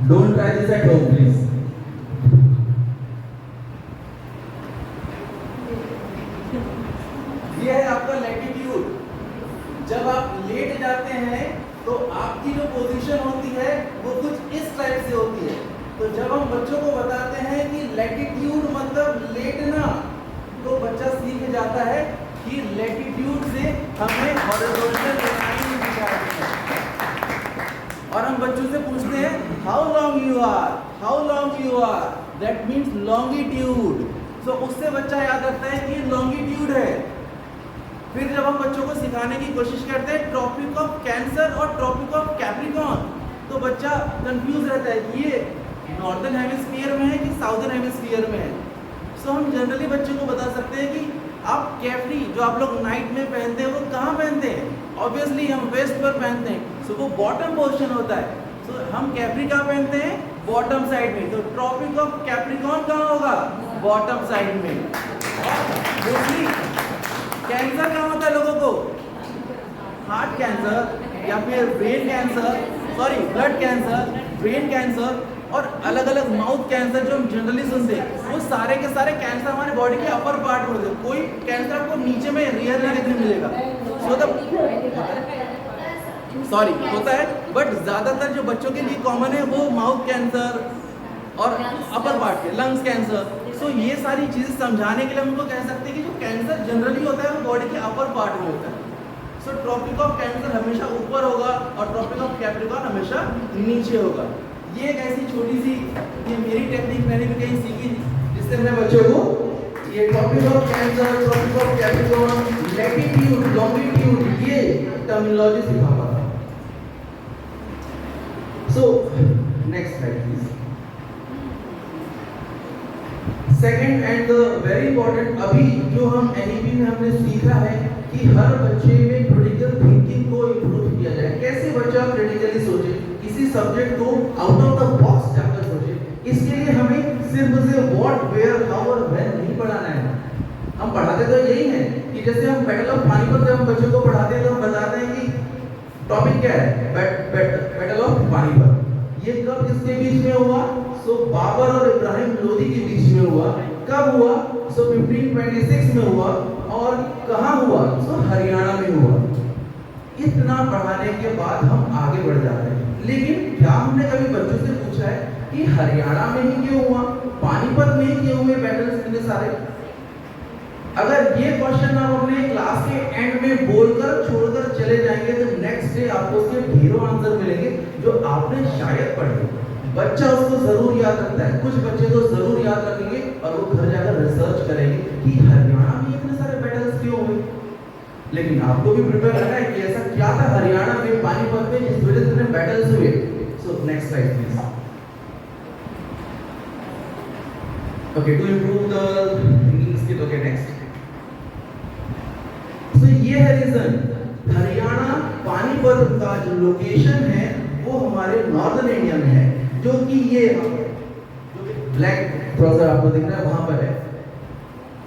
Don't try this at home please. ये है आपका लैटिट्यूड। जब आप लेट जाते हैं तो आपकी जो पोजीशन होती है वो कुछ इस टाइप से होती है। तो जब हम बच्चों को बताते हैं कि लैटिट्यूड मतलब लेटना, तो बच्चा सीख जाता है कि लैटिट्यूड से हमें हॉरिजॉन्टल लाइन दिखानी है। और हम बच्चों से पूछते हैं how long you are, how long you are, that means longitude. So उससे बच्चा याद रखता है कि लॉन्गिट्यूड है। फिर जब हम बच्चों को सिखाने की कोशिश करते हैं ट्रॉपिक ऑफ कैंसर और ट्रॉपिक ऑफ कैप्रिकॉर्न, तो बच्चा कंफ्यूज रहता है कि ये नॉर्दर्न हेमिस्फीयर में है कि साउदर्न हेमिस्फीयर में है। सो हम जनरली बच्चों को बता सकते हैं कि आप कैप्री जो आप लोग नाइट में पहनते हैं वो कहाँ पहनते हैं, ऑब्वियसली हम वेस्ट पर पहनते हैं, सो वो बॉटम पोर्शन होता है। सो हम कैप्री कहाँ पहनते हैं, बॉटम साइड में। तो ट्रॉपिक ऑफ कैप्रिकॉर्न कहाँ होगा, बॉटम साइड में। मोस्टली कैंसर कहाँ होता है लोगों को, हार्ट कैंसर या फिर brain cancer, sorry blood cancer, brain cancer और अलग अलग माउथ कैंसर जो हम जनरली सुनते हैं, वो सारे के सारे कैंसर हमारे बॉडी के अपर पार्ट में होते हैं। कोई कैंसर आपको नीचे में रियरली देखने मिलेगा, सॉरी होता है, बट ज्यादातर जो बच्चों के लिए कॉमन है वो माउथ कैंसर और अपर पार्ट के लंग्स कैंसर। सो ये सारी चीजें समझाने के लिए हम उनको कह सकते हैं कि जो कैंसर जनरली होता है वो बॉडी के अपर पार्ट में होता है। सो ट्रॉपिक ऑफ कैंसर हमेशा ऊपर होगा और ट्रॉपिक ऑफ कैप्रिकॉर्न हमेशा नीचे होगा। ये एक ऐसी छोटी सी, ये मेरी टेक्निक मैंने भी कहीं सीखी जिससे मैं बच्चों को ये tropic of cancer, tropic of capricorn, latitude, longitude, ये टर्मिनोलॉजी सिखा पाता। So next slide please. Second and very important, अभी जो हम एनईपी में हमने सीखा है कि हर बच्चे में क्रिटिकल थिंकिंग को इम्प्रूव किया जाए। कैसे बच्चा क्रिटिकली सोचे, किसी सब्जेक्ट को आउट ऑफ द बॉक्स जाकर सोचे। इसके लिए हमें सिर्फ उसे व्हाट, वेयर, हाउ और व्हेन नहीं पढ़ाना है। हम पढ़ाते तो यही है कि जैसे हम बैटल ऑफ पानीपत जब हम बच्चों को पढ़ाते हैं तो हम बताते हैं कि टॉपिक क्या है, बैटल ऑफ पानीपत। ये कब किसके बीच में हुआ, सो बाबर और इब्राहिम लोदी के बीच में हुआ। कब हुआ, सो 1526 में हुआ। और कहाँ हुआ, सो हरियाणा में हुआ। इतना पढ़ाने के बाद हम आगे बढ़ जाते हैं, लेकिन क्या हमने कभी बच्चों से पूछा है कि हरियाणा में ही क्यों हुआ, पानीपत में ही क्यों हुए बैटल्स इतने सारे? अगर ये क्वेश्चन आप अपने क्लास के एंड में बोलकर छोड़कर चले जाएंगे तो नेक्स्ट डे आपको उसके ढेरों आंसर मिलेंगे जो आपने शायद पढ़े। बच्चा उसको जरूर याद रखता है, कुछ बच्चे तो जरूर याद रखेंगे और वो घर जाकर रिसर्च करेंगे कि हरियाणा में इतने सारे बैटल्स क्यों हुए। लेकिन आपको भी प्रिपेयर करना है कि ऐसा क्या था हरियाणा में पानीपत में जिस वजह से इतने बैटल्स हुए। So next slide please. Okay, to improve the thinking skill. Okay next. So ये है रीजन, हरियाणा पानीपत का जो लोकेशन है वो हमारे नॉर्दर्न इंडिया में है, जो कि ये ब्लैक थोड़ा सा आपको दिख रहा है वहां पर है।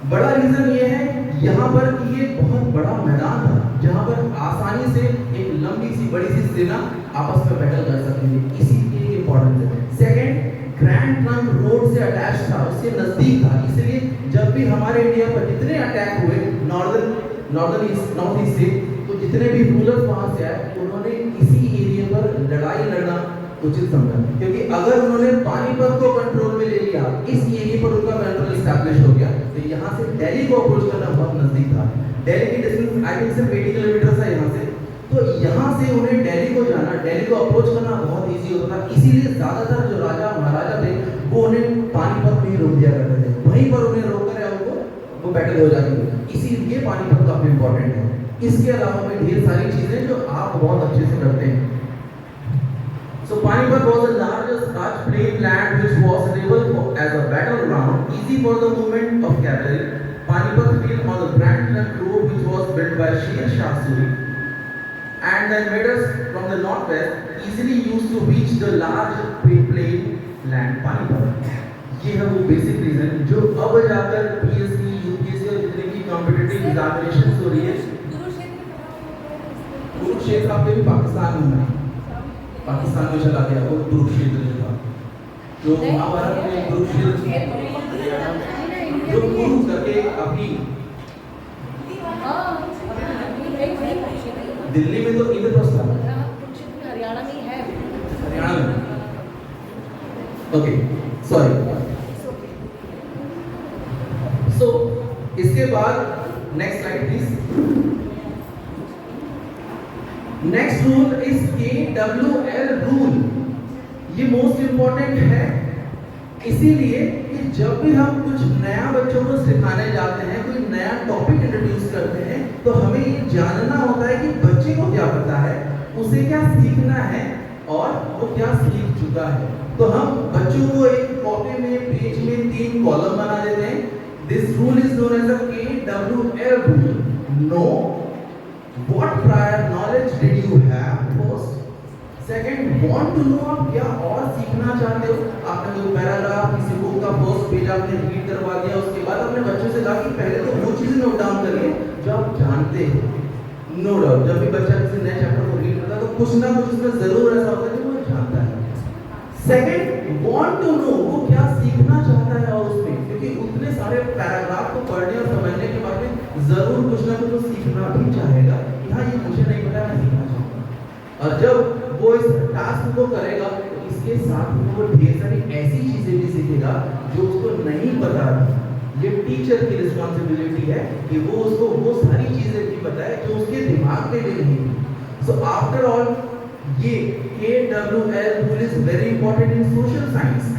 बड़ा रीजन ये है यहाँ पर कि ये बहुत बड़ा मैदान था जहाँ पर आसानी से एक लंबी सी बड़ी सी सेना आपस में बैटल कर सकती थी, इसीलिए इम्पोर्टेंट है। सेकंड, ग्रैंड ट्रंक रोड से अटैच था, उसके नजदीक था, इसलिए जब भी हमारे इंडिया पर जितने अटैक हुए नॉर्दर्न ईस्ट नॉर्थ ईस्ट से, तो जितने भी रूलर्स वहां से आए उन्होंने इसी एरिया पर लड़ाई लड़ना उचित समझा, क्योंकि अगर उन्होंने पानीपत को कंट्रोल में ले लिया, इस एरिया पर उनका कंट्रोल एस्टैब्लिश हो गया, तो यहाँ से दिल्ली को अप्रोच करना बहुत नजदीक था। दिल्ली की डिस्टेंस आई थिंक सिर्फ 80 किलोमीटर था यहाँ से, तो यहाँ से उन्हें दिल्ली को जाना, दिल्ली को अप्रोच करना बहुत इजी होता था। इसीलिए ज्यादातर जो राजा महाराजा थे वो उन्हें पानीपत में ही रोक दिया करते थे, वहीं पर उन्हें रोक कर वो बैटल हो जाती है, इसीलिए पानीपत काफी इंपॉर्टेंट है। इसके अलावा भी ढेर सारी चीजें जो आप बहुत अच्छे से करते हैं। So Panipat was the largest large plain land which was suitable as a battleground, easy for the movement of cavalry. Panipat field on the Grand Trunk Road which was built by Sher Shah Suri, and the invaders from the northwest easily used to reach the large plain land Panipat. ये है वो basic reason जो अब जाकर PSC, UPSC और जितने की competitive examinations हो रही है। कुरुक्षेत्र आपके भी पाकिस्तान में है, पाकिस्तान में चला गया वो कुरुक्षेत्र जो था, जो महाभारत में कुरुक्षेत्र जो कुरु करके अभी दिल्ली में तो इंद्रप्रस्थ था, हरियाणा में है, हरियाणा में। Okay sorry. सो इसके बाद next slide please. Next rule is KWL rule. ये मोस्ट इंपॉर्टेंट है, इसीलिए कि जब भी हम कुछ नया बच्चों को सिखाने जाते हैं, कोई नया टॉपिक इंट्रोड्यूस करते हैं, तो हमें ये जानना होता है कि बच्चे को क्या पता है, उसे क्या सीखना है और वो क्या सीख चुका है। तो हम बच्चों को एक कॉपी में पेज में 3 कॉलम बना देते हैं। This rule is known as the KWL rule. Know What prior knowledge did you have first? Second, want to know आप क्या और सीखना चाहते हो। आपने कोई पैराग्राफ किसी बुक का फर्स्ट पेज आपने रीड करवा दिया, उसके बाद अपने बच्चों से कहा कि पहले तो वो चीजें नोट डाउन करिए जो आप जानते हो। नो डाउट जब भी बच्चा किसी नए चैप्टर को रीड करता है तो कुछ ना कुछ उसमें जरूर ऐसा होता है जो वो जानता है। सेकंड, want to know वो क्या सीखना चाहता है और उसमें, क्योंकि उतने सारे पैराग्राफ को पढ़ने और समझने के बाद में जरूर कुछ ना कुछ वो सीखना भी चाहेगा कि हाँ ये मुझे नहीं पता, मैं सीखना चाहूँगा। और जब वो इस टास्क को करेगा तो इसके साथ में वो ढेर सारी ऐसी चीजें भी सीखेगा जो उसको नहीं पता थी। ये टीचर की रिस्पॉन्सिबिलिटी है कि वो उसको वो सारी चीजें भी बताए जो उसके दिमाग में भी नहीं थी। सो आफ्टर ऑल ये KWL rule is very important in social science.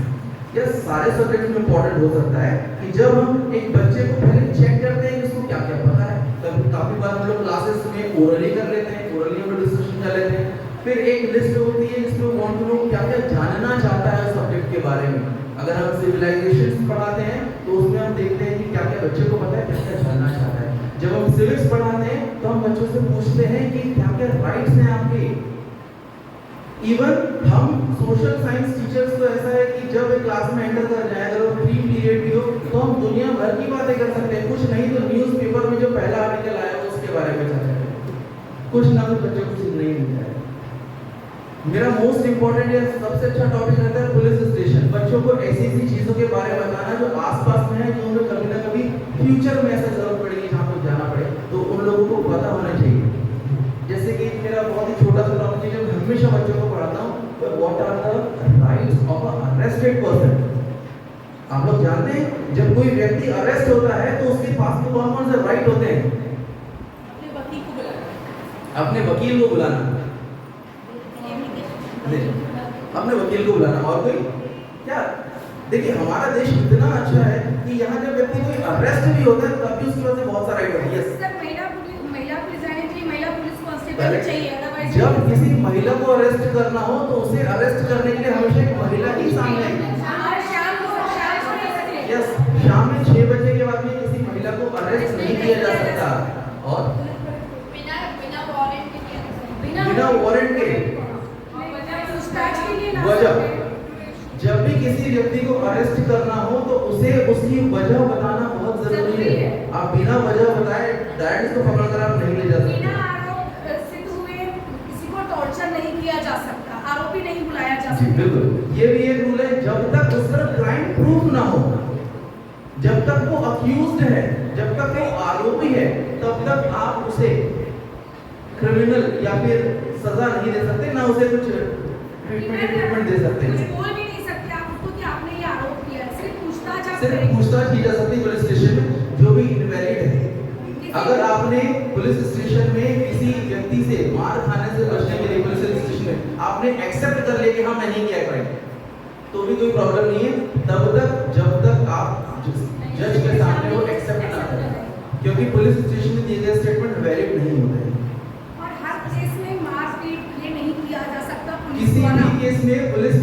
यह सारे सब्जेक्ट में इंपॉर्टेंट हो सकता है कि जब हम एक बच्चे को पहले चेक करते हैं कि उसको क्या क्या पता है। कभी काफी बार हम लोग क्लासेस में ओरली कर लेते हैं, ओरली में डिस्कशन कर लेते हैं, फिर एक लिस्ट होती है जिसमें वांट टू नो क्या क्या जानना चाहता है सब्जेक्ट के बारे में। अगर हम सिविलाइजेशन पढ़ाते हैं तो उसमें हम देखते हैं कि क्या क्या बच्चे को पता है, क्या क्या जानना चाहता है। जब हम सिविक्स पढ़ाते हैं तो हम बच्चों से पूछते हैं कि क्या क्या राइट्स हैं आपके। इवन हम सोशल साइंस टीचर्स तो ऐसा है कि जब एक क्लास में एंटर कर जाए, अगर वो फ्री पीरियड भी हो तो हम दुनिया भर की बातें कर सकते हैं, कुछ नहीं तो न्यूज़पेपर में जो पहला आर्टिकल आया उसके बारे में चर्चा करें, कुछ ना कुछ बच्चों को सीखने ही मिलता है। मेरा मोस्ट इंपॉर्टेंट या सबसे अच्छा टॉपिक रहता है पुलिस स्टेशन। बच्चों को ऐसी ऐसी चीजों के बारे में बताना जो आसपास में है, जो उन्हें कभी ना कभी फ्यूचर में ऐसा जरूरत पड़ेगी जहाँ पर जाना पड़े, तो उन लोगों को पता होना चाहिए। जैसे कि मेरा बहुत ही छोटा सा टॉपिक है जो हमेशा बच्चों को पढ़ाता हूँ, what are the rights of a arrested person. आप लोग जानते हैं जब कोई व्यक्ति अरेस्ट होता है तो उसके पास में कौन कौन से राइट होते हैं? अपने वकील को बुलाना, अपने अपने वकील को बुलाना। और कोई क्या? देखिए हमारा देश इतना अच्छा है कि यहाँ जब व्यक्ति कोई अरेस्ट भी होता है तब भी उसके पास बहुत सारा राइट होता है। यस सर महिला पुलिस आने के लिए महिला पुलिस कांस्टेबल Correct. चाहिए, अदरवाइज जब किसी महिला को अरेस्ट करना हो तो उसे अरेस्ट करने के लिए हमेशा एक महिला ही सामने आएगी। और शाम को नहीं सकते। यस, शाम में 6 बजे के बाद में किसी महिला को अरेस्ट नहीं किया जा सकता। और बिना वारंट के बिना वारंट के पूछताछ के लिए ना वजह, जब भी किसी व्यक्ति को अरेस्ट करना हो तो उसे उसकी वजह बताना बहुत जरूरी है। आप बिना वजह बताए डायरेक्ट उसको पकड़कर आप नहीं ले जा सकते। बिना आरोप सिद्ध हुए किसी को टॉर्चर नहीं किया जा सकता, आरोपी नहीं बुलाया जा जी सकता। बिल्कुल, ये भी एक रूल है। जब तक उस पर क्राइम प्रूफ ना हो, जब तक वो अक्यूज्ड है, जब तक वो आरोपी है, तब तक आप उसे क्रिमिनल या फिर सजा नहीं दे सकते, ना उसे कुछ ट्रीटमेंट दे सकते। कुछ बोल भी नहीं सकते आप उसको कि आपने ये आरोप किया है, सिर्फ पूछताछ आप सिर्फ करेंगे। पूछताछ की जा सकती है पुलिस स्टेशन में, जो भी इनवैलिड है। अगर आपने पुलिस स्टेशन में किसी व्यक्ति से मार खाने से बचने के लिए पुलिस स्टेशन में आपने एक्सेप्ट कर लिया कि हाँ मैं नहीं किया क्राइम, तो भी कोई प्रॉब्लम नहीं है तब तक जब तक आप जज के सामने वो एक्सेप्ट ना करें, क्योंकि पुलिस स्टेशन में दिए गए स्टेटमेंट वैलिड नहीं होते हैं। और हर केस में मारपीट ये नहीं किया जा सकता। पुलिस किसी द्वारा भी केस में पुलिस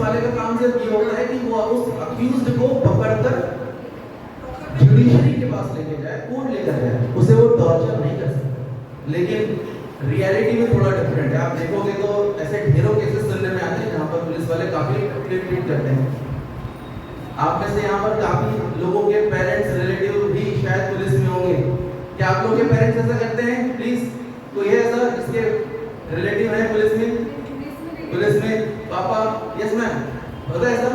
वाले का काम सिर्फ ये होता है कि वो उस अक्यूज्ड को पकड़कर जुडिशरी के पास लेके जाए, कोर्ट लेकर जाए, उसे वो टॉर्चर नहीं कर सकता। लेकिन रियलिटी में थोड़ा डिफरेंट है। आप देखोगे तो ऐसे ढेरों केसेस सुनने में आते हैं जहाँ पर पुलिस वाले काफी ट्रीट करते हैं। आप में से यहाँ पर काफी लोगों के पेरेंट्स रिलेटिव भी शायद पुलिस में होंगे। क्या आप लोगों के पेरेंट्स ऐसा करते हैं? प्लीज कोई है ऐसा जिसके रिलेटिव है पुलिस में? पापा? यस मैम, होता है ऐसा?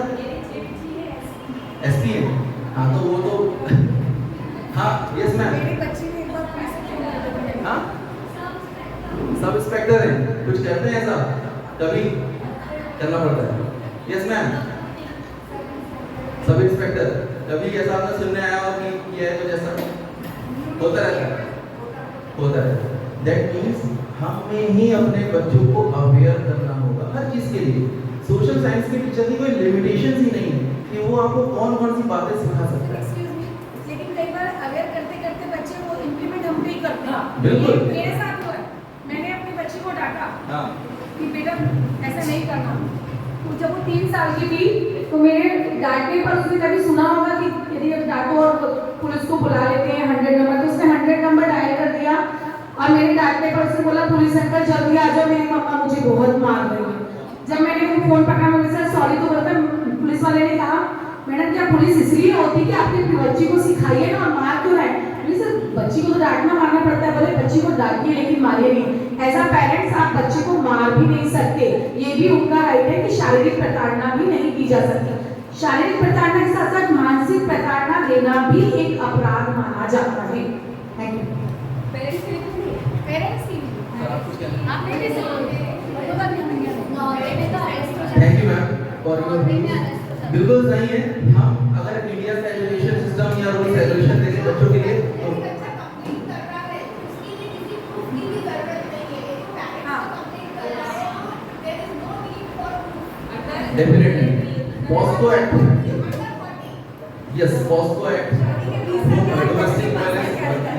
एसपी है? हाँ तो वो तो हाँ यस मैम, मेरी बच्ची ने एक बार पुलिस में हाँ सब इंस्पेक्टर हैं, कुछ कहते हैं ऐसा? कभी करना पड़ता है। यस मैम, सब इंस्पेक्टर कभी ऐसा आपने सुनने आया हो कि किया है कुछ ऐसा? होता रहता है। दैट मीन्स हमें ही अपने बच्चों को अवेयर करना होगा हर चीज के लिए। सोशल साइंस के टीचर की कोई लिमिटेशंस ही नहीं है कि वो आपको कौन कौन सी बातें सिखा सकता है। लेकिन कई बार अवेयर करते करते बच्चे वो इम्प्लीमेंट हम नहीं करते। बिल्कुल। मेरे साथ हुआ है, मैंने अपनी बच्ची को डांटा हाँ कि बेटा ऐसा नहीं करना। तो जब वो 3 साल की थी तो मेरे डांटने पर उसने कभी सुना होगा कि यदि अब डांटो और पुलिस को बुला लेते हैं 100 नंबर, तो उसने 100 नंबर डायल कर दिया और मेरे डांटने पर उसने बोला पुलिस अंकल जल्दी आ जाओ, मेरी मम्मा मुझे बहुत मार रही है। जब मैंने वो फोन पकड़ा, मैंने सर सॉरी तो बोलता, पुलिस वाले ने कहा मैडम क्या पुलिस इसलिए होती कि आपकी बच्ची को सिखाइए ना, और मार क्यों है? सर बच्ची को तो डांटना मारना पड़ता है। बोले बच्ची को डांटिए लेकिन मारिए नहीं। एज अ पेरेंट्स आप बच्चे को मार भी नहीं सकते, ये भी उनका राइट है कि शारीरिक प्रताड़ना भी नहीं की जा सकती। शारीरिक प्रताड़ना के साथ साथ मानसिक प्रताड़ना देना भी एक अपराध माना जाता है। Thank you. पेरेंट्स के लिए पेरेंट्स की सर आप कुछ कहना है? आपने कैसे thank you ma'am for your बिल्कुल सही है। हम अगर इंडिया का एजुकेशन सिस्टम या रूल्स रेगुलेशन देखें बच्चों के लिए तो definitely POCSO act, yes POCSO act, domestic violence,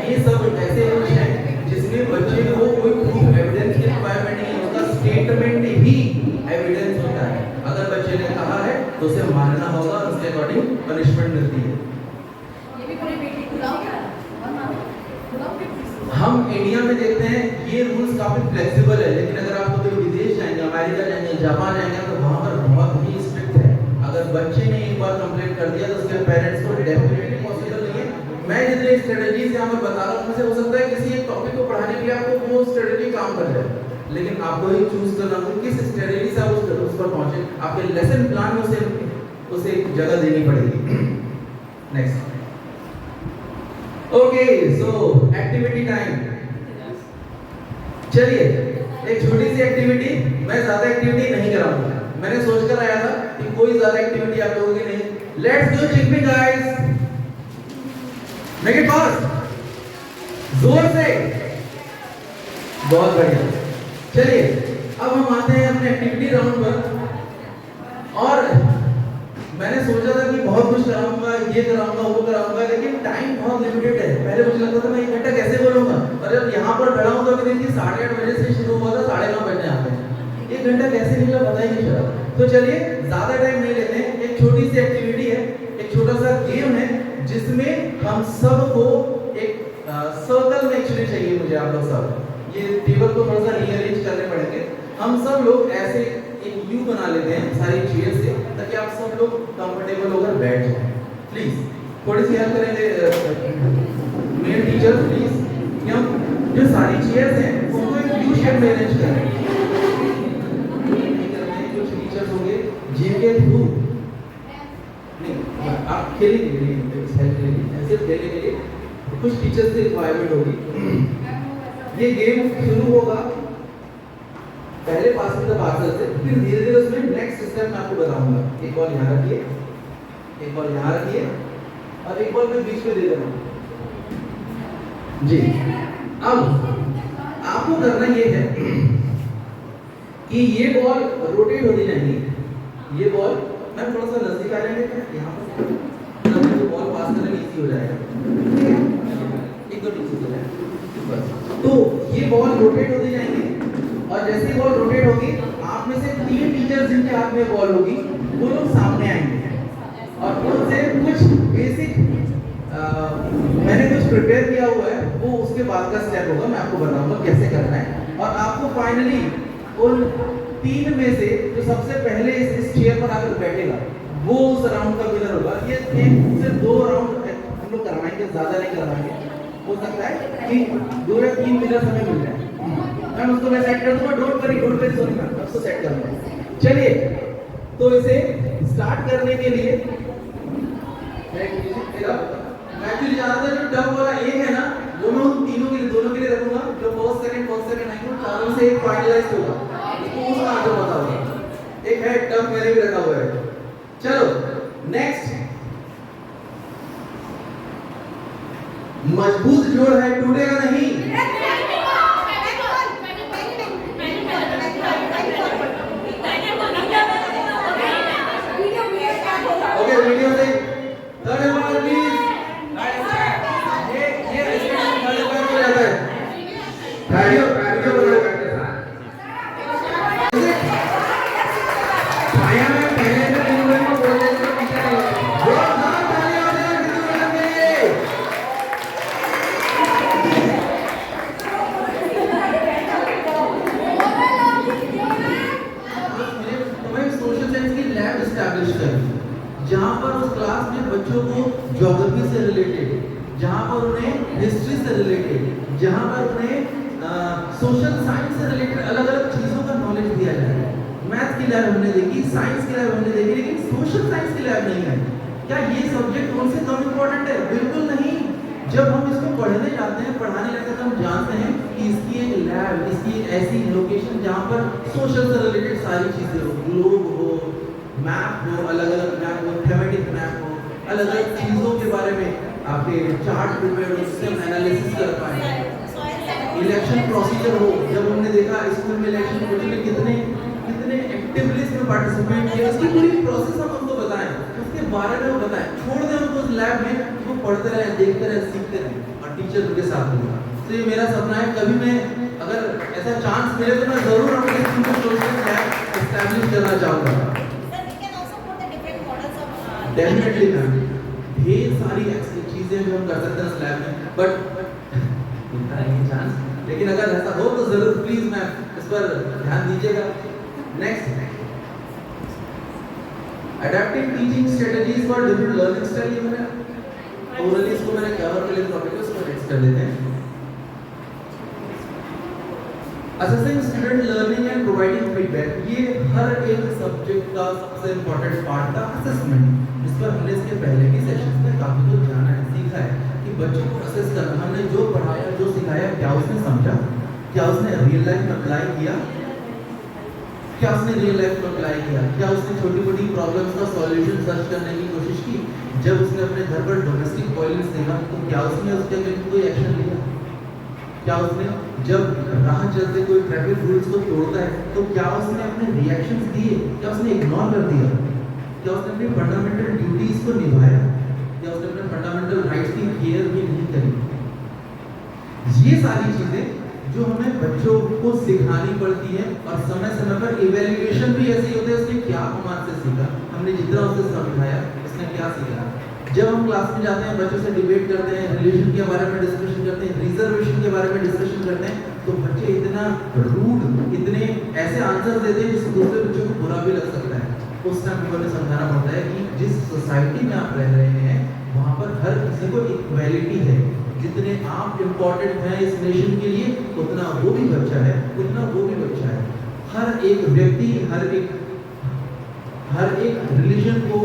ये सब ऐसे रूल्स हैं जिसमें बच्चे को कोई प्रूफ एविडेंस की रिक्वायरमेंट नहीं होता, स्टेटमेंट ही एविडेंस होता है। अगर बच्चे ने कहा है तो उसे मानना होगा और उसके अकॉर्डिंग पनिशमेंट मिलती है। ये भी पूरी बेटी हम इंडिया में देखते हैं ये रूल्स काफी फ्लेक्सिबल है, लेकिन अगर आप कभी विदेश जाएंगे, अमेरिका जाएंगे, जापान जाएंगे तो वहाँ पर बहुत ही स्ट्रिक्ट है। अगर बच्चे ने एक बार कंप्लेंट कर दिया तो उसके पेरेंट्स को डेफिनेटली पॉसिबल नहीं है। मैं जितने स्ट्रेटजीज यहाँ पर बता रहा हूँ उसमें से हो सकता है किसी एक टॉपिक को पढ़ाने के लिए आपको वो स्ट्रेटजी काम कर जाए, लेकिन आपको ही चूज करना होगा किस स्ट्रेटजी से आप उस पर पहुंचे। आपके लेसन प्लान में उसे जगह देनी पड़ेगी। Next, okay so activity time. चलिए एक छोटी सी एक्टिविटी, मैं ज्यादा एक्टिविटी नहीं कराऊंगा, मैंने सोच कर आया था कि कोई ज्यादा एक्टिविटी आप लोगों की नहीं। Let's do chimping guys, make it fast, जोर से, बहुत बढ़िया। चलिए अब हम आते हैं अपने एक्टिविटी राउंड पर। सोचा था कि बहुत कुछ कराऊंगा, ये कराऊंगा, वो कराऊंगा, लेकिन टाइम बहुत लिमिटेड है। पहले मुझे लगता था मैं 1 घंटा कैसे बोलूंगा, और जब यहाँ पर खड़ा हूँ तो अभी देखिए 8:30 बजे से शुरू हुआ था, 9:30 बजने आते हैं। 1 घंटा कैसे निकला पता ही नहीं चला। तो चलिए ज्यादा टाइम नहीं लेते हैं, एक छोटी सी एक्टिविटी है, एक छोटा सा गेम है, जिसमें हम सबको एक सर्कल में एक्चुअली चाहिए मुझे आप लोग सब। ये टेबल को थोड़ा सा रीअरेंज करने पड़ेंगे। हम सब लोग ऐसे एक यू बना लेते हैं सारी चेयर से, ताकि आप सब लोग कंफर्टेबल होकर बैठ जाएं। प्लीज थोड़ी सी हेल्प करेंगे मेल टीचर प्लीज, कि हम जो सारी चेयर्स हैं उनको एक यू शेप में अरेंज करें। कुछ टीचर्स होंगे जिनके थ्रू नहीं आप खेलेंगे ऐसे खेलने के लिए कुछ टीचर्स की रिक्वायरमेंट होगी। ये गेम शुरू होगा पहले पास में पार्सल से, फिर धीरे धीरे उसमें नेक्स्ट स्टेप मैं आपको बताऊंगा। एक बॉल यहाँ रखिए, एक बॉल यहाँ रखिए, और एक बॉल में बीच में दे देना जी। अब आपको करना ये है कि ये बॉल रोटेट होती जाएगी। ये बॉल मैं थोड़ा सा नजदीक आ जाएंगे, यहाँ पर तो बॉल पास करना इजी हो जाएगा, एक दो नीचे से बस। तो ये बॉल रोटेट होती जाएंगी, और जैसे ही बॉल रोटेट होगी, आप में से 3 टीचर्स जिनके हाथ में बॉल होगी वो लोग सामने आएंगे, और उनसे कुछ बेसिक मैंने कुछ प्रिपेयर किया हुआ है, वो उसके बाद का स्टेप होगा, मैं आपको बताऊंगा कैसे करना है। और आपको फाइनली उन 3 में से जो सबसे पहले इस चेयर पर आकर बैठेगा वो उस राउंड का विनर होगा। ये सिर्फ 2 राउंड हम लोग करवाएंगे, ज्यादा नहीं करवाएंगे। हो सकता है कि 2 या 3 विनर हमें मिल जाए, मैं उसको मैं सेट कर दूंगा। डोंट वरी सॉरी, मैं उसको सेट करूंगा। चलिए, तो इसे स्टार्ट करने के लिए मैं एक्चुअली ज्यादातर जो टफ वाला एक है ना, वो मैं उन तीनों के लिए, दोनों के लिए रखूंगा। जो फर्स्ट सेकंड आएंगे चारों से एक फाइनलाइज होगा, इसको उसका आंसर पता होगा। एक है टफ, मैंने भी रखा हुआ है। चलो नेक्स्ट, मजबूत जोड़ है, टूटेगा नहीं। ओके, वीडियो से थर्ड नंबर प्लीज। ये इसमें थर्ड नंबर हो जाता है। वीडियो बना करते साथ आया मैं पहले से दिन में बोल रहे थे टीचर ने जोरदार ताली हो जाए किसी के लिए। तुम्हें सोशल साइंस की लैब एस्टैब्लिश करनी, जहाँ पर उस क्लास में बच्चों को ज्योग्राफी से रिलेटेड, जहाँ पर उन्हें हिस्ट्री से रिलेटेड, जहाँ पर उन्हें सोशल साइंस से रिलेटेड अलग अलग चीज़ों का नॉलेज दिया जाए। मैथ की लैब हमने देखी, साइंस की लैब हमने देखी, लेकिन सोशल साइंस की लैब नहीं है। क्या ये सब्जेक्ट उनसे कम इम्पोर्टेंट है? बिल्कुल नहीं। जब हम इसको पढ़ने जाते हैं, पढ़ाने लगते हैं, तो हम जानते हैं कि इसकी एक लैब, इसकी एक ऐसी लोकेशन जहाँ पर सोशल से रिलेटेड सारी चीज़ें हो, ग्लोब हो, मैप हो, अलग अलग मैप हो, थेमेटिक मैप हो, अलग अलग चीज़ों के बारे में आपके चार्ट प्रिपेयर हो, उससे हम एनालिसिस कर पाए। इलेक्शन प्रोसीजर हो, जब हमने देखा स्कूल में इलेक्शन प्रोसीजर में कितने एक्टिवली इसमें पार्टिसिपेट किया, उसकी पूरी प्रोसेस हम उनको बताएं, उसके बारे में वो बताएं। छोड़ दें उनको उस लैब में, वो पढ़ते रहे, देखते रहे, सीखते रहे, और टीचर उनके साथ होगा। तो ये मेरा सपना है, कभी मैं अगर ऐसा चांस मिले तो मैं जरूर अपने स्कूल में सोशल लैब एस्टैब्लिश करना चाहूँगा। डेफिनेटली मैम, ढेर सारी ऐसी चीजें जो हम कर सकते हैं इस लैब में, बट मिलता नहीं चांस। लेकिन अगर ऐसा हो तो जरूर प्लीज मैम इस पर ध्यान दीजिएगा। Next, adapting teaching strategies for different learning style. ये मैंने ओरली इसको मैंने कवर कर लिया, टॉपिक उसको नेक्स्ट कर लेते हैं। Assessing student learning and providing feedback, ये हर एक सब्जेक्ट का सबसे इंपॉर्टेंट पार्ट था, असेसमेंट। इस पर हमने इसके पहले के सेशंस में काफी कुछ जाना है, सीखा है कि बच्चों को असेस करना, हमने जो पढ़ाया, जो सिखाया, क्या उसने समझा, क्या उसने रियल लाइफ में अप्लाई किया, क्या उसने रियल लाइफ में अप्लाई किया, क्या उसने छोटी छोटी प्रॉब्लम्स का सॉल्यूशन सर्च करने की कोशिश की। जब उसने अपने घर पर डोमेस्टिक वायलेंस देखा तो क्या उसने उसके अगेंस्ट कोई एक्शन लिया, क्या उसने जब राह चलते कोई ट्रैफिक रूल्स को तोड़ता है तो क्या उसने अपने रिएक्शंस दिए, क्या उसने इग्नोर कर दिया, क्या उसने अपनी फंडामेंटल ड्यूटीज को निभाया, क्या उसने अपने फंडामेंटल राइट्स की केयर भी नहीं करी। ये सारी चीजें जो हमें बच्चों को सिखानी पड़ती है, और समय समय पर इवैल्यूएशन भी ऐसे ही होते हैं, उसने क्या हमारे से सीखा, हमने जितना उसे समझाया उसने क्या सीखा। जब हम क्लास में जाते हैं, बच्चों से डिबेट करते हैं, रिलीजन के बारे में डिस्कशन करते हैं, रिजर्वेशन के बारे में डिस्कशन करते हैं, तो बच्चे इतना रूड, इतने ऐसे आंसर देते हैं जिससे दूसरे बच्चों को बुरा भी लग सकता है। उस टाइम हमें समझाना पड़ता है कि जिस सोसाइटी में आप रह रहे हैं वहाँ पर हर किसी को इक्वालिटी है, जितने आप इम्पोर्टेंट हैं इस नेशन के लिए उतना वो भी बच्चा है, उतना वो भी बच्चा है। हर एक व्यक्ति, हर एक रिलीजन को